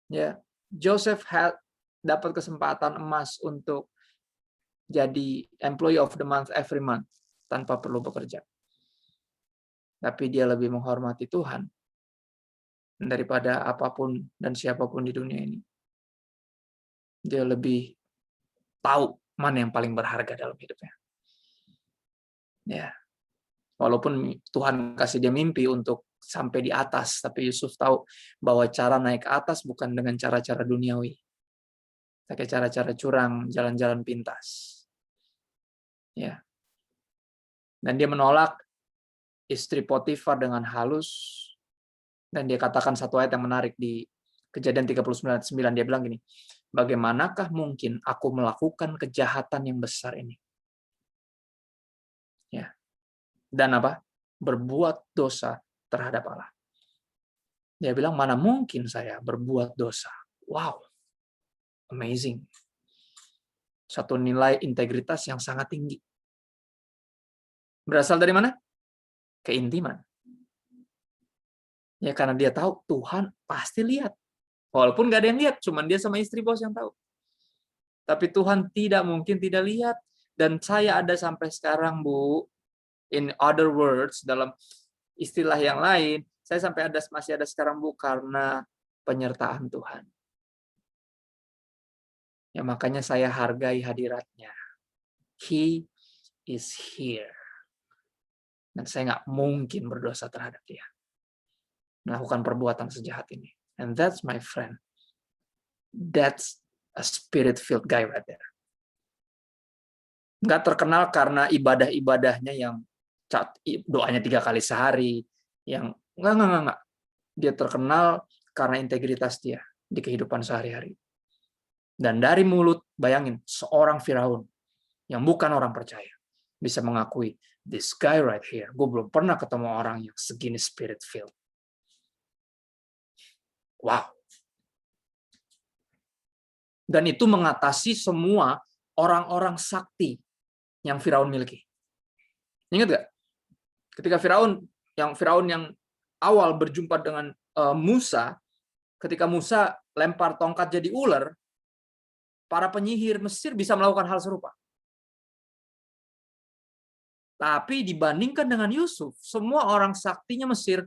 [SPEAKER 1] Ya, Joseph dapat kesempatan emas untuk jadi employee of the month every month tanpa perlu bekerja. Tapi dia lebih menghormati Tuhan daripada apapun dan siapapun di dunia ini. Dia lebih tahu mana yang paling berharga dalam hidupnya. Ya. Walaupun Tuhan kasih dia mimpi untuk sampai di atas, tapi Yusuf tahu bahwa cara naik ke atas bukan dengan cara-cara duniawi. Pakai cara-cara curang, jalan-jalan pintas. Ya. Dan dia menolak istri Potifar dengan halus, dan dia katakan satu ayat yang menarik di Kejadian 39:9. Dia bilang gini, bagaimanakah mungkin aku melakukan kejahatan yang besar ini? Ya. Dan apa? Berbuat dosa terhadap Allah. Dia bilang, mana mungkin saya berbuat dosa. Wow. Amazing. Satu nilai integritas yang sangat tinggi. Berasal dari mana? Keintiman. Ya, karena dia tahu Tuhan pasti lihat. Walaupun nggak ada yang lihat, cuman dia sama istri bos yang tahu. Tapi Tuhan tidak mungkin tidak lihat. Dan saya ada sampai sekarang, Bu. In other words, dalam istilah yang lain, saya sampai masih ada sekarang, Bu, karena penyertaan Tuhan. Ya, makanya saya hargai hadiratnya. He is here. Dan saya nggak mungkin berdosa terhadap dia. Melakukan perbuatan sejahat ini. And that's my friend. That's a spirit-filled guy right there. Nggak terkenal karena ibadah-ibadahnya yang doanya 3 kali sehari. Yang nggak. Dia terkenal karena integritas dia di kehidupan sehari-hari. Dan dari mulut, bayangin, seorang Firaun yang bukan orang percaya bisa mengakui, this guy right here, gue belum pernah ketemu orang yang segini spirit-filled. Wow. Dan itu mengatasi semua orang-orang sakti yang Firaun miliki. Ingat gak? Ketika Firaun yang awal berjumpa dengan Musa, ketika Musa lempar tongkat jadi ular, para penyihir Mesir bisa melakukan hal serupa. Tapi dibandingkan dengan Yusuf, semua orang saktinya Mesir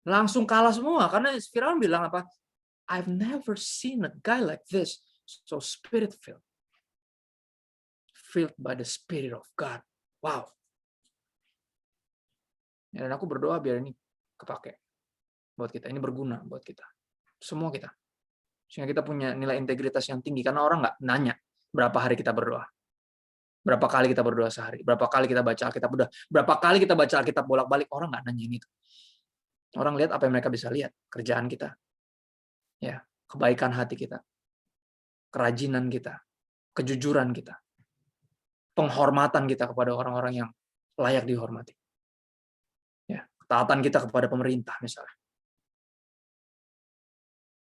[SPEAKER 1] langsung kalah semua. Karena Firaun bilang apa? I've never seen a guy like this, so spirit-filled. Filled by the Spirit of God. Wow. Dan aku berdoa biar ini kepake buat kita. Ini berguna buat kita. Semua kita. Sehingga kita punya nilai integritas yang tinggi. Karena orang nggak nanya berapa hari kita berdoa. Berapa kali kita berdoa sehari. Berapa kali kita baca Alkitab. Berapa kali kita baca Alkitab bolak-balik. Orang nggak nanyain itu. Orang lihat apa yang mereka bisa lihat. Kerjaan kita. Ya, kebaikan hati kita. Kerajinan kita. Kejujuran kita. Penghormatan kita kepada orang-orang yang layak dihormati. Ya, ketaatan kita kepada pemerintah misalnya.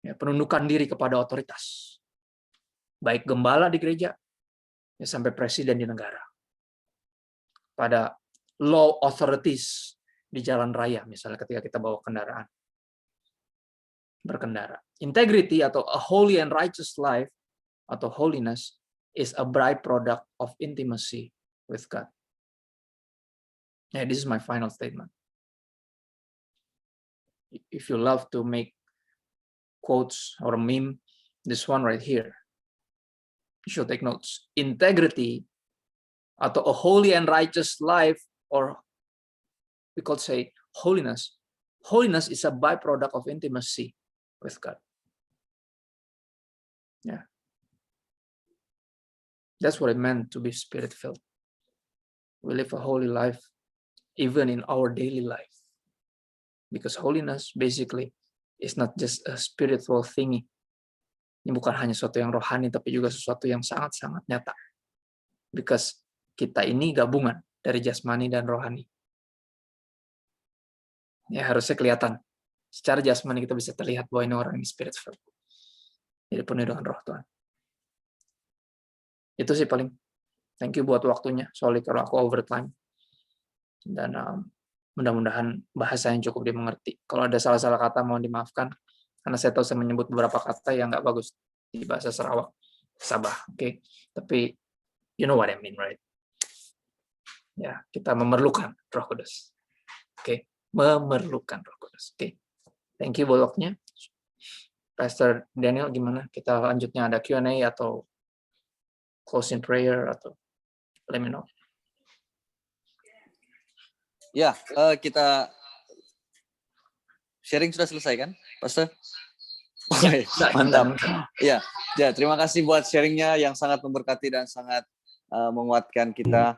[SPEAKER 1] Ya, penundukan diri kepada otoritas. Baik gembala di gereja, ya, sampai presiden di negara. Pada law authorities di jalan raya, misalnya ketika kita bawa kendaraan. Berkendara. Integrity atau a holy and righteous life atau holiness is a byproduct of intimacy with God. Yeah, this is my final statement. If you love to make quotes or a meme, this one right here, you should take notes. Integrity atau a holy and righteous life, or we could say holiness. Holiness is a byproduct of intimacy with God. Yeah. That's what it meant to be spirit-filled. We live a holy life even in our daily life. Because holiness basically is not just a spiritual thingy. Ini bukan hanya sesuatu yang rohani, tapi juga sesuatu yang sangat-sangat nyata. Because kita ini gabungan dari jasmani dan rohani. Ya, harusnya kelihatan. Secara jasmani kita bisa terlihat bahwa ini orang ini spirit-filled. Jadi penuh dengan roh Tuhan. Itu sih paling. Thank you buat waktunya. Sorry kalau aku overtime. Dan mudah-mudahan bahasa yang cukup dimengerti. Kalau ada salah-salah kata mohon dimaafkan. Karena saya tahu saya menyebut beberapa kata yang nggak bagus di bahasa Sarawak, Sabah. Oke. Tapi you know what I mean, right? Ya, kita memerlukan Roh Kudus. Oke. Memerlukan Roh Kudus. Oke. Thank you buat waktunya. Pastor Daniel, gimana? Kita lanjutnya ada Q&A atau closing prayer atau let me know.
[SPEAKER 2] Ya, kita sharing sudah selesai kan, Pastor? Mantap. Ya, terima kasih buat sharingnya yang sangat memberkati dan sangat menguatkan kita.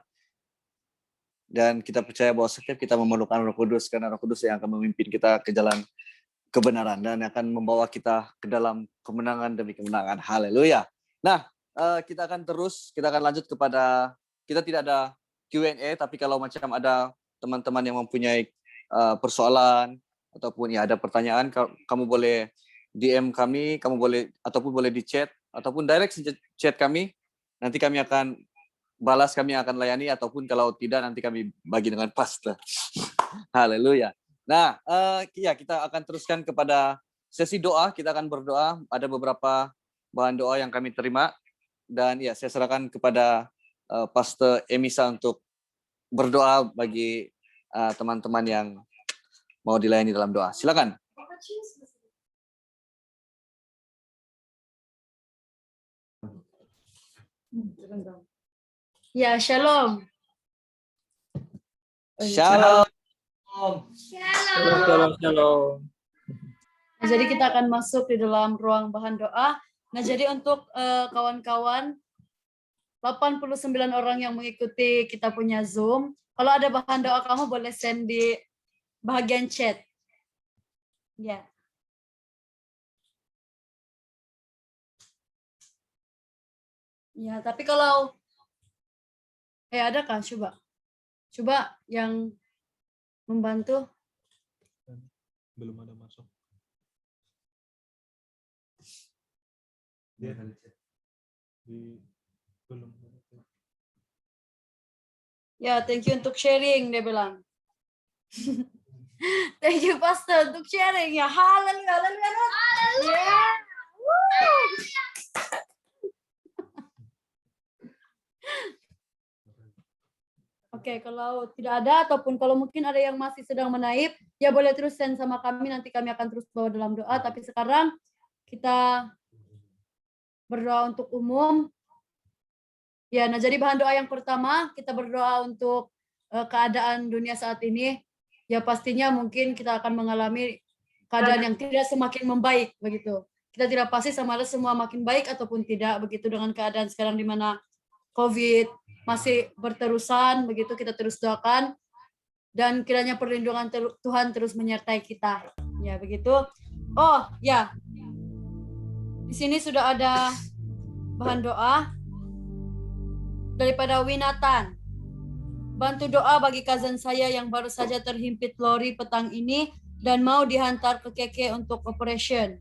[SPEAKER 2] Dan kita percaya bahwa setiap kita memerlukan Roh Kudus, karena Roh Kudus yang akan memimpin kita ke jalan kebenaran dan akan membawa kita ke dalam kemenangan demi kemenangan. Haleluya. Nah, kita akan lanjut kepada, kita tidak ada Q&A, tapi kalau macam ada teman-teman yang mempunyai persoalan ataupun ya ada pertanyaan, kamu boleh DM kami, ataupun boleh di chat ataupun direct chat kami. Nanti kami akan balas, kami akan layani, ataupun kalau tidak nanti kami bagi dengan pastor. Haleluya. Nah, ya kita akan teruskan kepada sesi doa. Kita akan berdoa. Ada beberapa bahan doa yang kami terima dan ya saya serahkan kepada Pastor Emisa untuk berdoa bagi teman-teman yang mau dilayani dalam doa. Silakan.
[SPEAKER 3] Ya, shalom.
[SPEAKER 2] Shalom.
[SPEAKER 1] Shalom.
[SPEAKER 3] Nah, jadi kita akan masuk di dalam ruang bahan doa. Nah, jadi untuk kawan-kawan 89 orang yang mengikuti kita punya Zoom, kalau ada bahan doa kamu boleh send di bagian chat. Ya. Ya, tapi kalau ada kan coba yang membantu.
[SPEAKER 4] Belum ada masuk. Belum.
[SPEAKER 3] Ya, thank you untuk sharing, dia bilang. Thank you Pastor untuk sharing ya. Haleluya, haleluya. Haleluya. Oke, kalau tidak ada ataupun kalau mungkin ada yang masih sedang menaip, ya boleh terus send sama kami, nanti kami akan terus bawa dalam doa. Tapi sekarang kita berdoa untuk umum. Ya, nah jadi bahan doa yang pertama, kita berdoa untuk keadaan dunia saat ini. Ya pastinya mungkin kita akan mengalami keadaan yang tidak semakin membaik begitu. Kita tidak pasti sama ada semua makin baik ataupun tidak begitu dengan keadaan sekarang di mana COVID masih berterusan begitu, kita terus doakan dan kiranya perlindungan Tuhan terus menyertai kita. Ya begitu. Oh, ya. Di sini sudah ada bahan doa daripada Winatan. Bantu doa bagi cousin saya yang baru saja terhimpit lori petang ini dan mau dihantar ke KK untuk operation.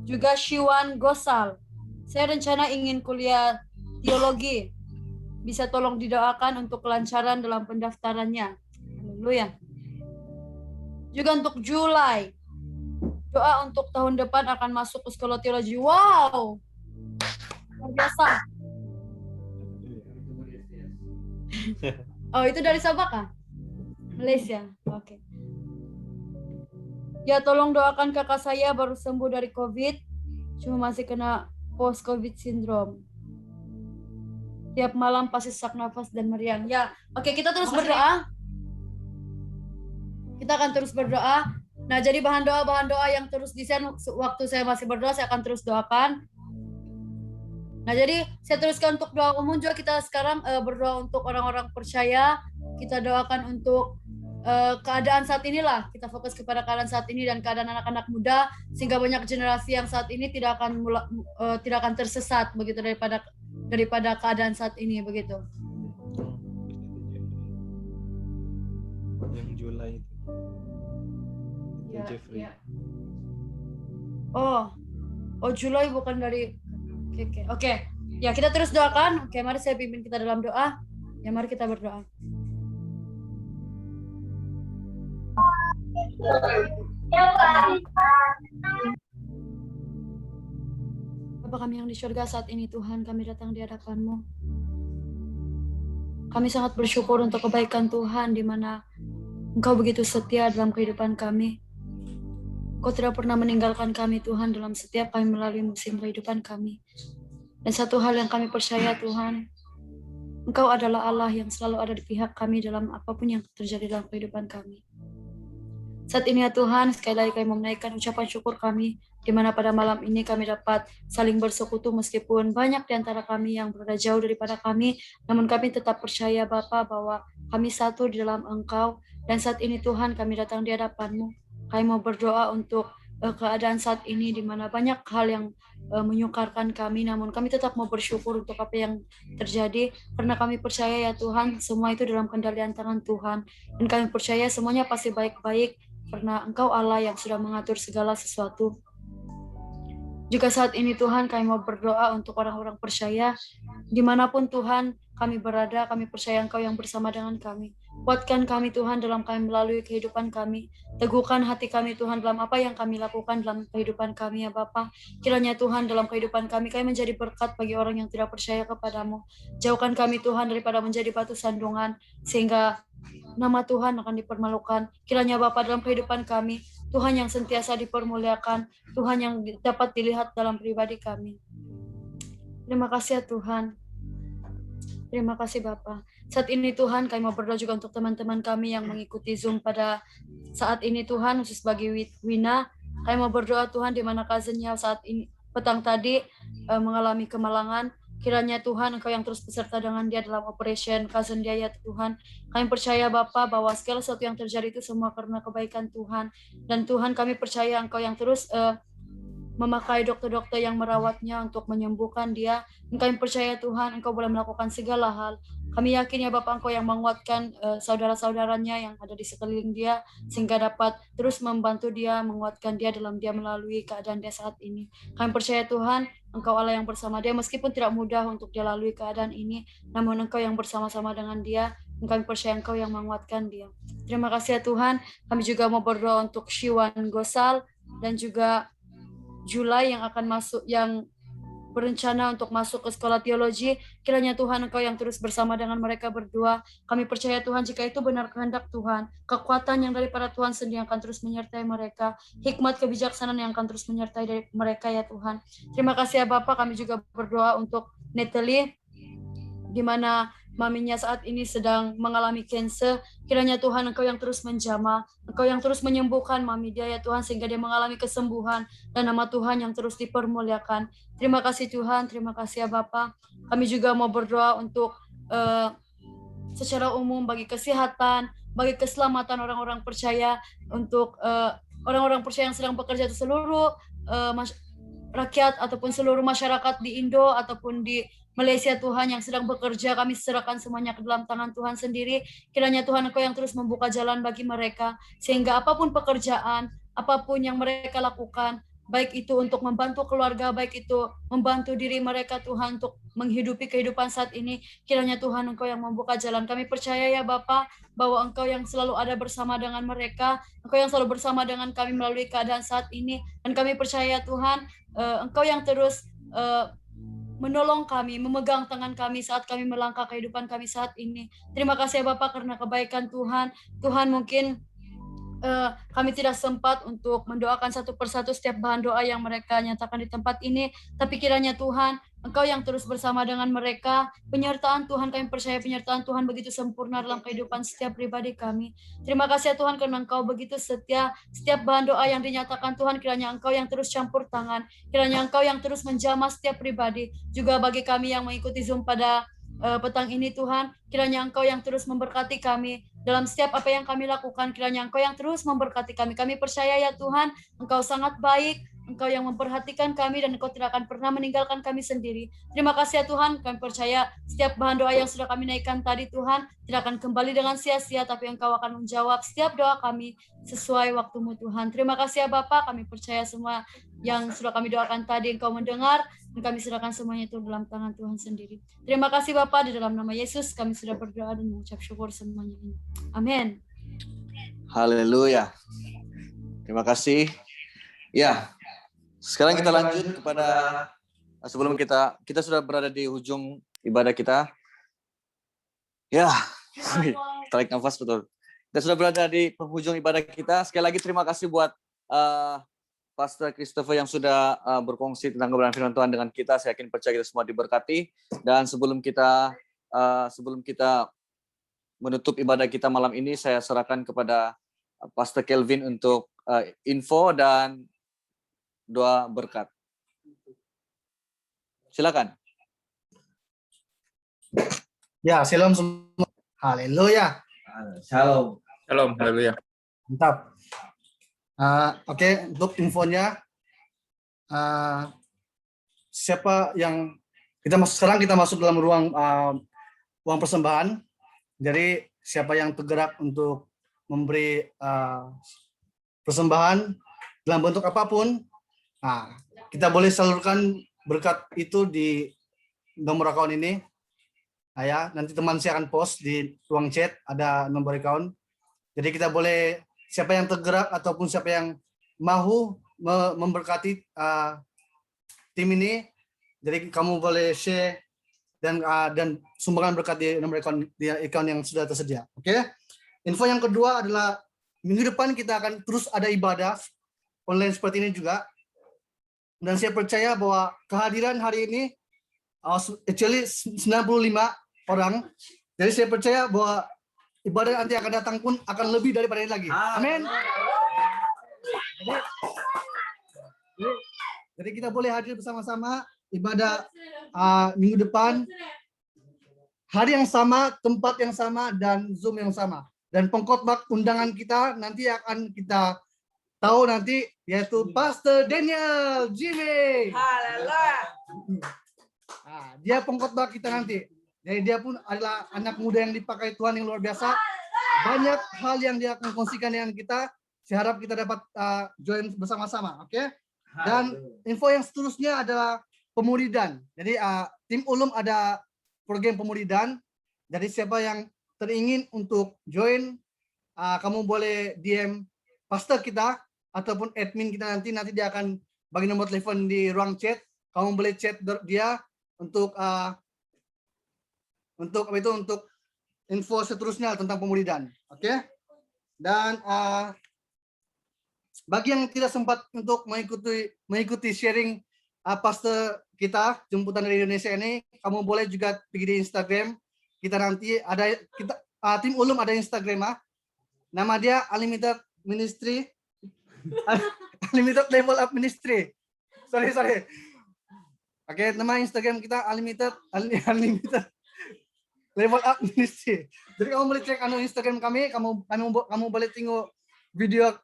[SPEAKER 3] Juga Shiwan Gosal. Saya rencana ingin kuliah teologi. Bisa tolong didoakan untuk kelancaran dalam pendaftarannya. Haleluya. Juga untuk Julai. Doa untuk tahun depan akan masuk ke sekolah teologi. Wow. Luar biasa. Oh, itu dari Sabah kah? Malaysia. Oke. Ya, tolong doakan kakak saya baru sembuh dari COVID. Cuma masih kena post-COVID syndrome. Tiap malam pasti sesak nafas dan meriang. Ya, oke, kita terus berdoa. Kita akan terus berdoa. Nah, jadi bahan doa yang terus di-share waktu saya masih berdoa, saya akan terus doakan. Nah, jadi saya teruskan untuk doa umum juga. Kita sekarang berdoa untuk orang-orang percaya. Kita doakan untuk keadaan saat inilah. Kita fokus kepada keadaan saat ini dan keadaan anak-anak muda, sehingga banyak generasi yang saat ini tidak akan tersesat begitu daripada keadaan saat ini begitu.
[SPEAKER 4] Yang Julai itu.
[SPEAKER 3] Ya,
[SPEAKER 4] Jeffrey.
[SPEAKER 3] ya. Oh, Julai bukan dari Oke. Ya, kita terus doakan. Oke, mari saya pimpin kita dalam doa. Ya, mari kita berdoa. Bapa kami yang di surga, saat ini Tuhan kami datang di hadapan-Mu. Kami sangat bersyukur untuk kebaikan Tuhan di mana Engkau begitu setia dalam kehidupan kami. Engkau tidak pernah meninggalkan kami Tuhan dalam setiap kami melalui musim kehidupan kami. Dan satu hal yang kami percaya Tuhan, Engkau adalah Allah yang selalu ada di pihak kami dalam apapun yang terjadi dalam kehidupan kami. Saat ini ya Tuhan, sekali lagi kami menaikkan ucapan syukur kami, di mana pada malam ini kami dapat saling bersekutu meskipun banyak di antara kami yang berada jauh daripada kami, namun kami tetap percaya Bapa bahwa kami satu di dalam Engkau, dan saat ini Tuhan kami datang di hadapan-Mu. Kami mau berdoa untuk keadaan saat ini di mana banyak hal yang menyukarkan kami, namun kami tetap mau bersyukur untuk apa yang terjadi, karena kami percaya ya Tuhan, semua itu dalam kendalian tangan Tuhan, dan kami percaya semuanya pasti baik-baik, karena Engkau Allah yang sudah mengatur segala sesuatu. Juga saat ini Tuhan kami mau berdoa untuk orang-orang percaya, dimanapun Tuhan kami berada, kami percaya Engkau yang bersama dengan kami. Kuatkan kami Tuhan dalam kami melalui kehidupan kami. Teguhkan hati kami Tuhan dalam apa yang kami lakukan dalam kehidupan kami ya Bapa. Kiranya Tuhan dalam kehidupan kami menjadi berkat bagi orang yang tidak percaya kepadamu. Jauhkan kami Tuhan daripada menjadi batu sandungan, sehingga nama Tuhan akan dipermalukan. Kiranya Bapa dalam kehidupan kami, Tuhan yang sentiasa dipermuliakan, Tuhan yang dapat dilihat dalam pribadi kami. Terima kasih ya Tuhan. Terima kasih Bapak. Saat ini Tuhan, kami mau berdoa juga untuk teman-teman kami yang mengikuti Zoom pada saat ini Tuhan, khusus bagi Wina. Kami mau berdoa Tuhan di mana cousin-nya saat ini petang tadi mengalami kemalangan. Kiranya Tuhan Engkau yang terus beserta dengan dia dalam operation cousin dia ya Tuhan. Kami percaya Bapa bahwa segala sesuatu yang terjadi itu semua karena kebaikan Tuhan. Dan Tuhan kami percaya Engkau yang terus memakai dokter-dokter yang merawatnya untuk menyembuhkan dia. Dan kami percaya Tuhan Engkau boleh melakukan segala hal. Kami yakin ya Bapak Engkau yang menguatkan saudara-saudaranya yang ada di sekeliling dia sehingga dapat terus membantu dia, menguatkan dia dalam dia melalui keadaan dia saat ini. Kami percaya Tuhan Engkau Allah yang bersama dia meskipun tidak mudah untuk dia lalui keadaan ini, namun Engkau yang bersama-sama dengan dia. Dan kami percaya Engkau yang menguatkan dia. Terima kasih ya Tuhan. Kami juga mau berdoa untuk Shiwan Gosal dan juga Julai yang akan masuk, yang berencana untuk masuk ke sekolah teologi. Kiranya Tuhan Engkau yang terus bersama dengan mereka berdua. Kami percaya Tuhan jika itu benar kehendak Tuhan, kekuatan yang daripada Tuhan sendiri akan terus menyertai mereka, hikmat kebijaksanaan yang akan terus menyertai dari mereka ya Tuhan. Terima kasih ya Bapak. Kami juga berdoa untuk Natalie di mana maminya saat ini sedang mengalami cancer. Kiranya Tuhan Engkau yang terus menjamah, Engkau yang terus menyembuhkan mami dia ya Tuhan sehingga dia mengalami kesembuhan dan nama Tuhan yang terus dipermuliakan. Terima kasih Tuhan, terima kasih ya Bapak. Kami juga mau berdoa untuk secara umum bagi kesehatan, bagi keselamatan orang-orang percaya, untuk orang-orang percaya yang sedang bekerja di seluruh rakyat ataupun seluruh masyarakat di Indo ataupun di Malaysia Tuhan yang sedang bekerja, kami serahkan semuanya ke dalam tangan Tuhan sendiri. Kiranya Tuhan Engkau yang terus membuka jalan bagi mereka, sehingga apapun pekerjaan, apapun yang mereka lakukan, baik itu untuk membantu keluarga, baik itu membantu diri mereka Tuhan untuk menghidupi kehidupan saat ini, kiranya Tuhan Engkau yang membuka jalan. Kami percaya ya Bapa bahwa Engkau yang selalu ada bersama dengan mereka, Engkau yang selalu bersama dengan kami melalui keadaan saat ini, dan kami percaya Tuhan Engkau yang terus menolong kami, memegang tangan kami saat kami melangkah kehidupan kami saat ini. Terima kasih ya Bapak karena kebaikan Tuhan. Tuhan mungkin kami tidak sempat untuk mendoakan satu persatu setiap bahan doa yang mereka nyatakan di tempat ini, tapi kiranya Tuhan Engkau yang terus bersama dengan mereka. Penyertaan Tuhan, kami percaya penyertaan Tuhan begitu sempurna dalam kehidupan setiap pribadi kami. Terima kasih ya Tuhan karena Engkau begitu setia. Setiap bahan doa yang dinyatakan Tuhan, kiranya Engkau yang terus campur tangan, kiranya Engkau yang terus menjamah setiap pribadi. Juga bagi kami yang mengikuti Zoom pada petang ini Tuhan, kiranya Engkau yang terus memberkati kami dalam setiap apa yang kami lakukan. Kiranya Engkau yang terus memberkati kami. Kami percaya ya Tuhan, Engkau sangat baik, Engkau yang memperhatikan kami dan Engkau tidak akan pernah meninggalkan kami sendiri. Terima kasih ya Tuhan, kami percaya setiap bahan doa yang sudah kami naikkan tadi Tuhan tidak akan kembali dengan sia-sia, tapi Engkau akan menjawab setiap doa kami sesuai waktu-Mu Tuhan. Terima kasih ya Bapak, kami percaya semua yang sudah kami doakan tadi Engkau mendengar, dan kami serahkan semuanya itu dalam tangan Tuhan sendiri. Terima kasih Bapak, di dalam nama Yesus kami sudah berdoa dan mengucap syukur semuanya ini. Amin.
[SPEAKER 2] Haleluya. Terima kasih. Ya, sekarang kita lanjut kepada, sebelum kita sudah berada di ujung ibadah kita. Ya, tarik nafas betul. Kita sudah berada di penghujung ibadah kita. Sekali lagi terima kasih buat Pastor Christopher yang sudah berkongsi tentang kebenaran firman Tuhan dengan kita. Saya yakin percaya kita semua diberkati. Dan sebelum kita menutup ibadah kita malam ini, saya serahkan kepada Pastor Kelvin untuk info dan doa berkat. Silakan.
[SPEAKER 5] Ya, shalom semua. Haleluya.
[SPEAKER 2] Shalom.
[SPEAKER 1] Shalom, haleluya.
[SPEAKER 5] Mantap. Oke, untuk infonya, siapa yang sekarang kita masuk dalam ruang uang persembahan. Jadi siapa yang tergerak untuk memberi persembahan dalam bentuk apapun, kita boleh salurkan berkat itu di nomor account ini. Ya, nanti teman saya akan post di ruang chat, ada nomor account. Jadi kita boleh, siapa yang tergerak ataupun siapa yang mau memberkati tim ini, jadi kamu boleh share dan sumbangan berkat di nomor account yang sudah tersedia. Oke. Info yang kedua adalah minggu depan kita akan terus ada ibadah online seperti ini juga. Dan saya percaya bahwa kehadiran hari ini actually 95 orang. Jadi saya percaya bahwa ibadah nanti akan datang pun akan lebih daripada ini lagi. Amin. Jadi kita boleh hadir bersama-sama ibadah minggu depan. Hari yang sama, tempat yang sama, dan Zoom yang sama. Dan pengkhotbah undangan kita nanti akan kita tahu nanti, yaitu Pastor Daniel Jimmy.
[SPEAKER 6] Haleluya.
[SPEAKER 5] Dia pengkhotbah kita nanti. Jadi dia pun adalah anak muda yang dipakai Tuhan yang luar biasa. Banyak hal yang dia akan kongsikan dengan kita. Saya harap kita dapat join bersama-sama, oke? Dan info yang seterusnya adalah pemuridan. Jadi tim Ulum ada program pemuridan. Jadi siapa yang teringin untuk join, kamu boleh DM pastor kita ataupun admin kita nanti dia akan bagi nomor telepon di ruang chat. Kamu boleh chat dia untuk info seterusnya tentang pemuridan, oke? Dan bagi yang tidak sempat untuk mengikuti sharing pastor kita jemputan dari Indonesia ini, kamu boleh juga pergi di Instagram kita nanti ada tim Ulum ada Instagram nama dia Unlimited Ministry Unlimited Level Up Ministry. Sorry. Oke, nama Instagram kita Unlimited Level Up Ministry. Jadi kamu boleh cek Instagram kami, kamu boleh tengok video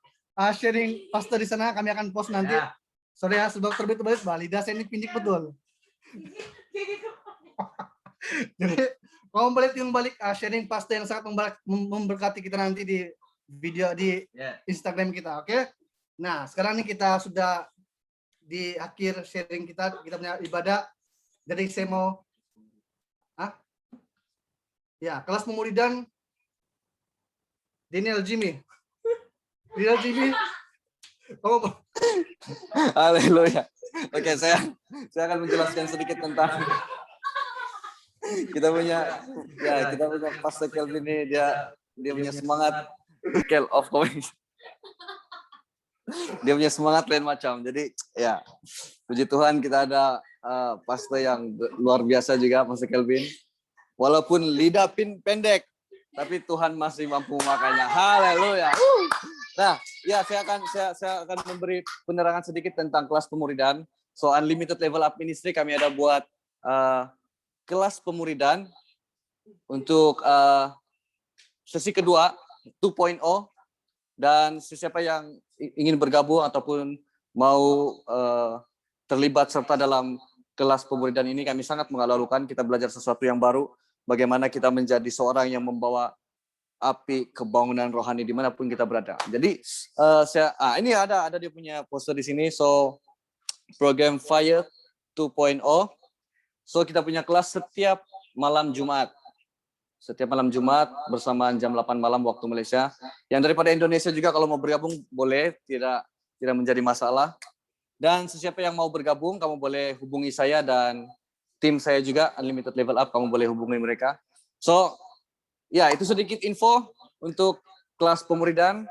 [SPEAKER 5] sharing pastor di sana, kami akan post nanti. Sorry ya, sebab terbit-terbit lidah saya ini pindik betul. Jadi kamu boleh tengok balik sharing pastor yang sangat memberkati kita nanti di video di Instagram kita, oke? Nah, sekarang ini kita sudah di akhir sharing kita punya ibadah. Jadi saya mau kelas pemuridan Daniel Jimmy.
[SPEAKER 2] Haleluya. Oke, saya akan menjelaskan sedikit tentang kita punya Pastor Kelvin ini, dia punya semangat of coming. Dia punya semangat lain macam. Jadi ya, puji Tuhan kita ada pastor yang luar biasa juga, Pastor Kelvin. Walaupun lidah pendek, tapi Tuhan masih mampu memakainya. Haleluya. Nah, ya saya akan memberi penerangan sedikit tentang kelas pemuridan. So Unlimited Level Up Ministry kami ada buat kelas pemuridan untuk sesi kedua 2.0, dan siapa yang ingin bergabung ataupun mau terlibat serta dalam kelas pemuridan ini, kami sangat menghalukan kita belajar sesuatu yang baru, bagaimana kita menjadi seorang yang membawa api kebangunan rohani dimanapun kita berada. Jadi ini ada dia punya poster di sini. So program Fire 2.0. So kita punya kelas setiap malam Jumat. Setiap malam Jumat bersamaan jam 8 malam waktu Malaysia. Yang daripada Indonesia juga kalau mau bergabung boleh, tidak menjadi masalah. Dan sesiapa yang mau bergabung, kamu boleh hubungi saya dan tim saya juga Unlimited Level Up, kamu boleh hubungi mereka. So ya, itu sedikit info untuk kelas pemuridan.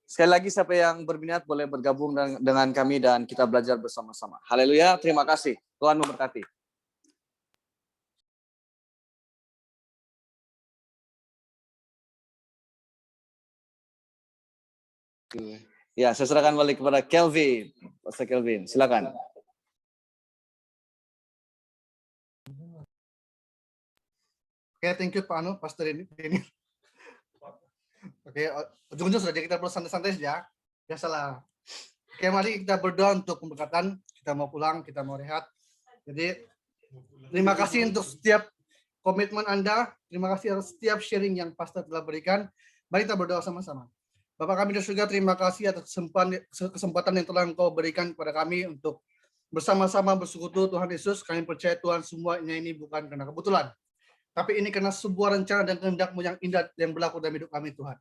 [SPEAKER 2] Sekali lagi, siapa yang berminat boleh bergabung dengan kami dan kita belajar bersama-sama. Haleluya, terima kasih. Tuhan memberkati. Ya, saya serahkan balik kepada Kelvin. Pastor Kelvin, silakan.
[SPEAKER 5] Oke, thank you Pak Pastor ini. Oke, ujung-ujung sudah, kita perlu santai-santai saja. Biasalah. Oke, mari kita berdoa untuk pemberkatan. Kita mau pulang, kita mau rehat. Jadi, terima kasih untuk setiap komitmen Anda. Terima kasih atas setiap sharing yang Pastor telah berikan. Mari kita berdoa sama-sama. Bapak kami di surga, terima kasih atas kesempatan yang telah Engkau berikan kepada kami untuk bersama-sama bersekutu Tuhan Yesus. Kami percaya Tuhan semuanya ini bukan karena kebetulan, tapi ini karena sebuah rencana dan kehendak-Mu yang indah yang berlaku dalam hidup kami, Tuhan.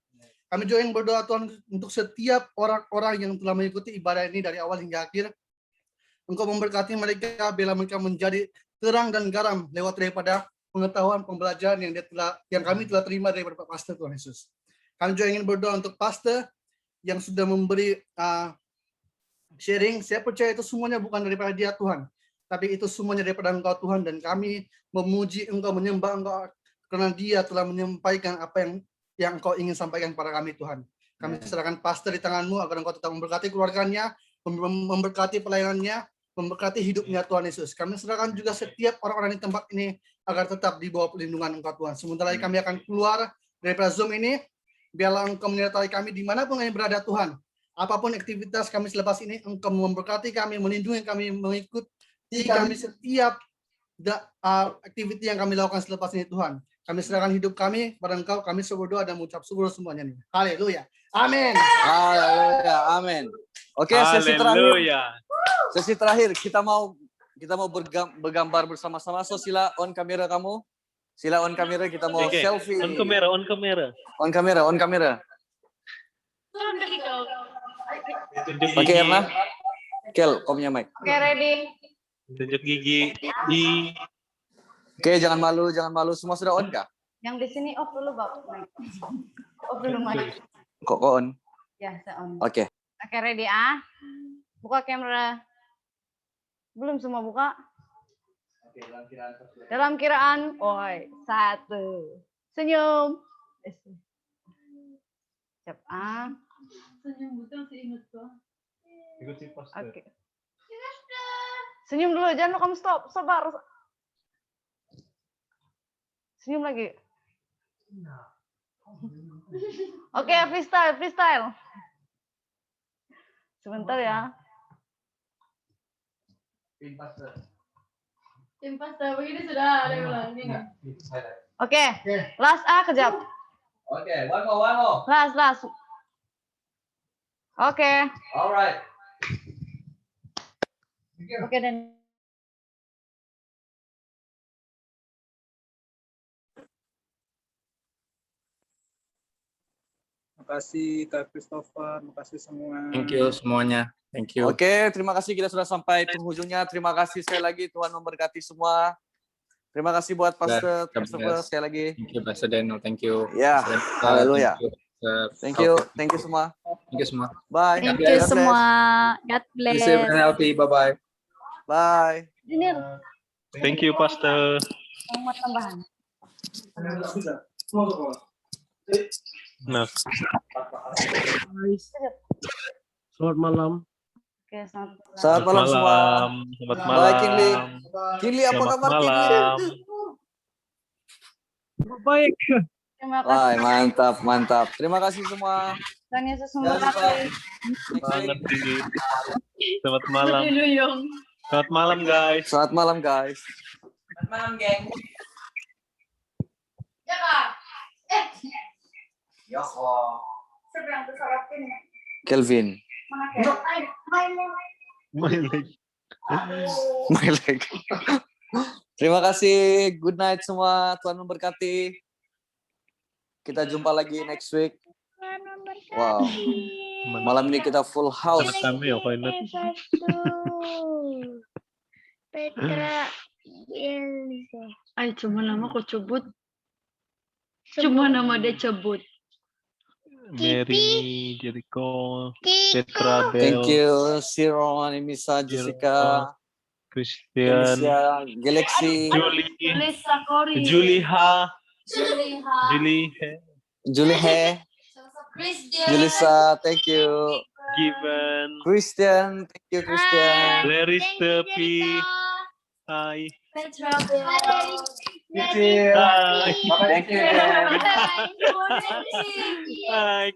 [SPEAKER 5] Kami juga ingin berdoa, Tuhan, untuk setiap orang-orang yang telah mengikuti ibadah ini dari awal hingga akhir. Engkau memberkati mereka bila mereka menjadi terang dan garam lewat daripada pengetahuan, pembelajaran yang kami telah terima daripada Pak Pastor, Tuhan Yesus. Kami juga ingin berdoa untuk Pastor yang sudah memberi sharing. Saya percaya itu semuanya bukan daripada dia, Tuhan, tapi itu semuanya daripada Engkau Tuhan, dan kami memuji Engkau, menyembah Engkau karena dia telah menyampaikan apa yang Engkau ingin sampaikan kepada kami Tuhan. Kami serahkan pastor di tangan-Mu agar Engkau tetap memberkati keluarganya, memberkati pelayanannya, memberkati hidupnya Tuhan Yesus. Kami serahkan juga setiap orang-orang di tempat ini agar tetap di bawah perlindungan Engkau Tuhan. Sementara kami akan keluar daripada Zoom ini, biarlah Engkau menyertai kami dimanapun kami berada Tuhan. Apapun aktivitas kami selepas ini, Engkau memberkati kami, melindungi kami, mengikuti kami setiap aktiviti yang kami lakukan selepas ini Tuhan. Kami serahkan hidup kami pada Engkau, kami berdoa dan mengucap syukur semuanya nih. Haleluya. Amin.
[SPEAKER 2] Haleluya. Amin. Oke, sesi terakhir kita mau bergambar bersama-sama. So sila on kamera kamu. Sila on kamera, kita mau selfie.
[SPEAKER 4] On kamera.
[SPEAKER 2] On kamera. Oke, Erna. Kel, komnya mic.
[SPEAKER 6] Oke, ready.
[SPEAKER 4] Tunjuk gigi.
[SPEAKER 2] Oke, jangan malu. Semua sudah on kah?
[SPEAKER 6] Yang di sini off dulu, Bang. Off dulu, Mas.
[SPEAKER 2] Kok on?
[SPEAKER 6] Ya, saya on.
[SPEAKER 2] Oke.
[SPEAKER 6] Oke, ready ah. Buka kamera. Belum semua buka? Dalam kiraan, oi, 1. Senyum. Siap ah.
[SPEAKER 3] Senyum betul sih inget tuh.
[SPEAKER 6] Oke. Senyum dulu, jangan kamu stop, sabar. Senyum lagi. Oke, freestyle. Sebentar ya.
[SPEAKER 3] Tim pasta begini sudah ada ulang ini.
[SPEAKER 6] Oke, last kejap.
[SPEAKER 2] Oke, one more.
[SPEAKER 6] Last. Oke.
[SPEAKER 2] Alright.
[SPEAKER 6] Oke, dan
[SPEAKER 7] Makasih Kak Christopher, makasih semua.
[SPEAKER 1] Thank you semuanya. Thank you.
[SPEAKER 2] Oke, terima kasih kita sudah sampai penghujungnya. Terima kasih sekali lagi, Tuhan memberkati semua. Terima kasih buat Pastor Christopher sekali lagi.
[SPEAKER 1] Thank you Pastor Daniel. Thank you.
[SPEAKER 2] Ya, haleluya. Thank you semua.
[SPEAKER 1] Thank you semua.
[SPEAKER 2] Bye.
[SPEAKER 3] Thank you semua. God bless.
[SPEAKER 1] Be safe and healthy. Bye-bye.
[SPEAKER 2] Bye.
[SPEAKER 6] ini
[SPEAKER 4] Thank you, Pastor.
[SPEAKER 6] mau tambahan.
[SPEAKER 4] Nah,
[SPEAKER 7] Selamat malam.
[SPEAKER 6] Oke, selamat malam.
[SPEAKER 2] Selamat malam semua.
[SPEAKER 4] Selamat
[SPEAKER 2] Bye,
[SPEAKER 4] malam.
[SPEAKER 2] Kinli. Kinli, apa
[SPEAKER 4] Selamat
[SPEAKER 2] kabar Kinli?
[SPEAKER 4] malam.
[SPEAKER 7] Baik.
[SPEAKER 6] Terima
[SPEAKER 2] Wah,
[SPEAKER 6] kasih.
[SPEAKER 2] mantap. Terima kasih semua.
[SPEAKER 6] Tuhan Yesus
[SPEAKER 2] Jangan lupa.
[SPEAKER 6] memberkati.
[SPEAKER 4] Banget ini. Selamat malam.
[SPEAKER 3] Duyung.
[SPEAKER 4] Selamat malam, guys.
[SPEAKER 2] Selamat malam, guys.
[SPEAKER 3] Ya Kak.
[SPEAKER 6] Seberang ke Sorokin.
[SPEAKER 2] Kelvin.
[SPEAKER 4] My leg.
[SPEAKER 2] Terima kasih. Good night semua. Tuhan memberkati. Kita jumpa lagi next week. Wow. Malam ini kita full house.
[SPEAKER 4] Sama kami ya, Pak Inut.
[SPEAKER 8] Petra Elza.
[SPEAKER 3] Ay, cuma nama kok cebut. Cuma nama dia cebut.
[SPEAKER 4] Mary, Jericho,
[SPEAKER 8] Kiko.
[SPEAKER 4] Petra,
[SPEAKER 2] Thank
[SPEAKER 4] Bel,
[SPEAKER 2] you. Siron, Misa, Jessica,
[SPEAKER 4] Christian,
[SPEAKER 2] Indonesia, Galaxy,
[SPEAKER 4] Julie,
[SPEAKER 3] Lisa Kori.
[SPEAKER 4] Juliha,
[SPEAKER 3] Juliha.
[SPEAKER 2] Julie He, Julissa, thank you.
[SPEAKER 4] Given,
[SPEAKER 2] Christian, thank you Christian.
[SPEAKER 4] Larry,
[SPEAKER 8] Thank you,
[SPEAKER 4] Steffi,
[SPEAKER 8] Jericho.
[SPEAKER 4] hi,
[SPEAKER 3] Petra.
[SPEAKER 4] hi,
[SPEAKER 2] Thank you Dan.
[SPEAKER 4] hi,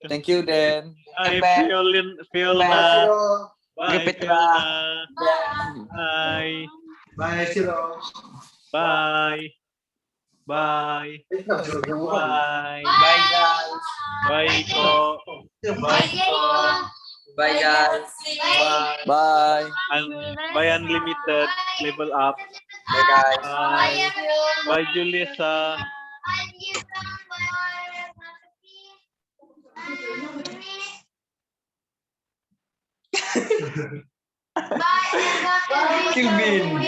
[SPEAKER 2] Thank you Dan.
[SPEAKER 4] hi, Fiona, bye,
[SPEAKER 2] Petra.
[SPEAKER 4] Fiona, hi,
[SPEAKER 5] Bye, Siro.
[SPEAKER 4] bye, bye, bye,
[SPEAKER 2] Bye guys.
[SPEAKER 4] bye, Ko.
[SPEAKER 2] Bye guys. Bye.
[SPEAKER 4] Bye, Unlimited, level up.
[SPEAKER 2] Bye guys.
[SPEAKER 4] Bye, bye, Julissa.
[SPEAKER 2] Kilvin.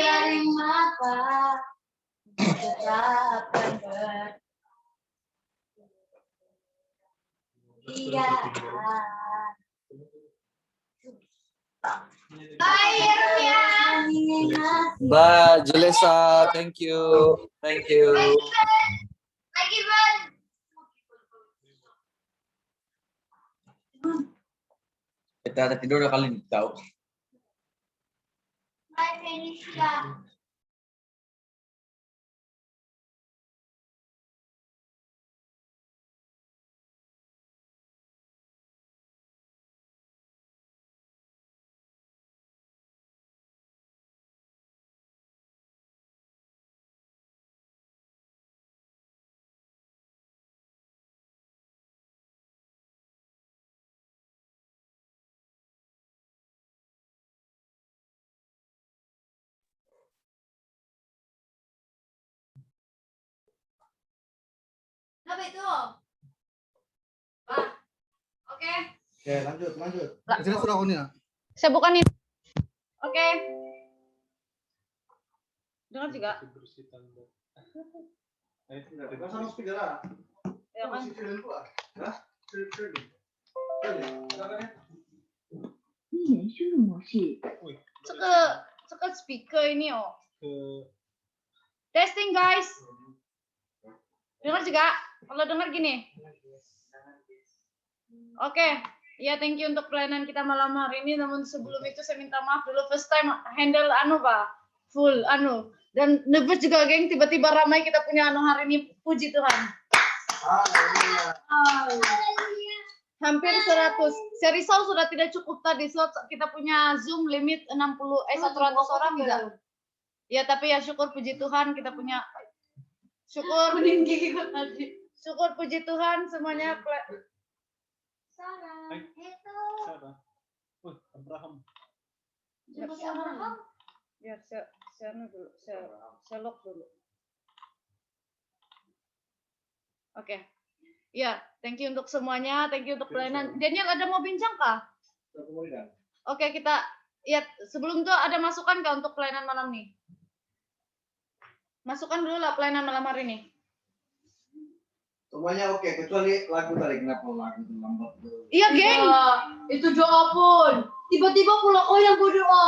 [SPEAKER 8] Akhirnya
[SPEAKER 2] Bye, Julesa. Thank you. Thank you. Kita ada tidur udah kali ini, tahu.
[SPEAKER 8] Bye, Felicia. Apa itu? Bah. Oke.
[SPEAKER 5] Oke, lanjut. Kita sudah ini.
[SPEAKER 6] Saya bukan ini. Oke. Dengar juga. Ya kan? Cek speaker ini oh. Testing guys. Dengar juga? Kalau dengar gini. Oke. Ya, thank you untuk pelayanan kita malam hari ini. Namun sebelum itu saya minta maaf dulu, first time handle Pak. Full dan nervous juga, geng. Tiba-tiba ramai kita punya hari ini. Puji Tuhan. Hampir 100. Saya risau sudah tidak cukup tadi. So, kita punya Zoom limit 100 orang enggak? Ya, tapi ya syukur puji Tuhan kita punya syukur puji Tuhan semuanya.
[SPEAKER 8] Sarah, itu.
[SPEAKER 4] Abraham.
[SPEAKER 6] Biar saya lock dulu. Oke. Ya, thank you untuk semuanya, thank you untuk pelayanan. Daniel ada mau bincang kah? Oke, kita ya sebelum itu ada masukan kah untuk pelayanan malam ini? Masukkan dulu lah pelayanan malam hari ini.
[SPEAKER 5] Semuanya oke, kecuali lagu tadi. Kenapa lagu lambat?
[SPEAKER 6] Iya, geng.
[SPEAKER 3] Itu doa pun. Tiba-tiba pula yang berdoa.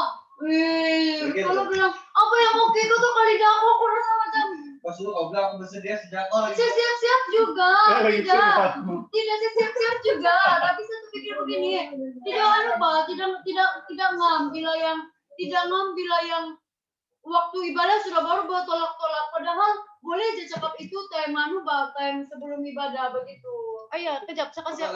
[SPEAKER 3] Kalau bilang apa yang oke itu tuh kali dah aku rasa macam.
[SPEAKER 5] Pas lu kau bilang aku bersedia sejak awal.
[SPEAKER 3] Saya siap-siap juga. Tidak saya siap-siap juga. Tapi saya pikir begini. Tidak ngambil yang waktu ibadah sudah baru buat tolak-tolak. Padahal boleh aja cakap itu time time sebelum ibadah begitu.
[SPEAKER 6] Ayo, kejap, saya kasih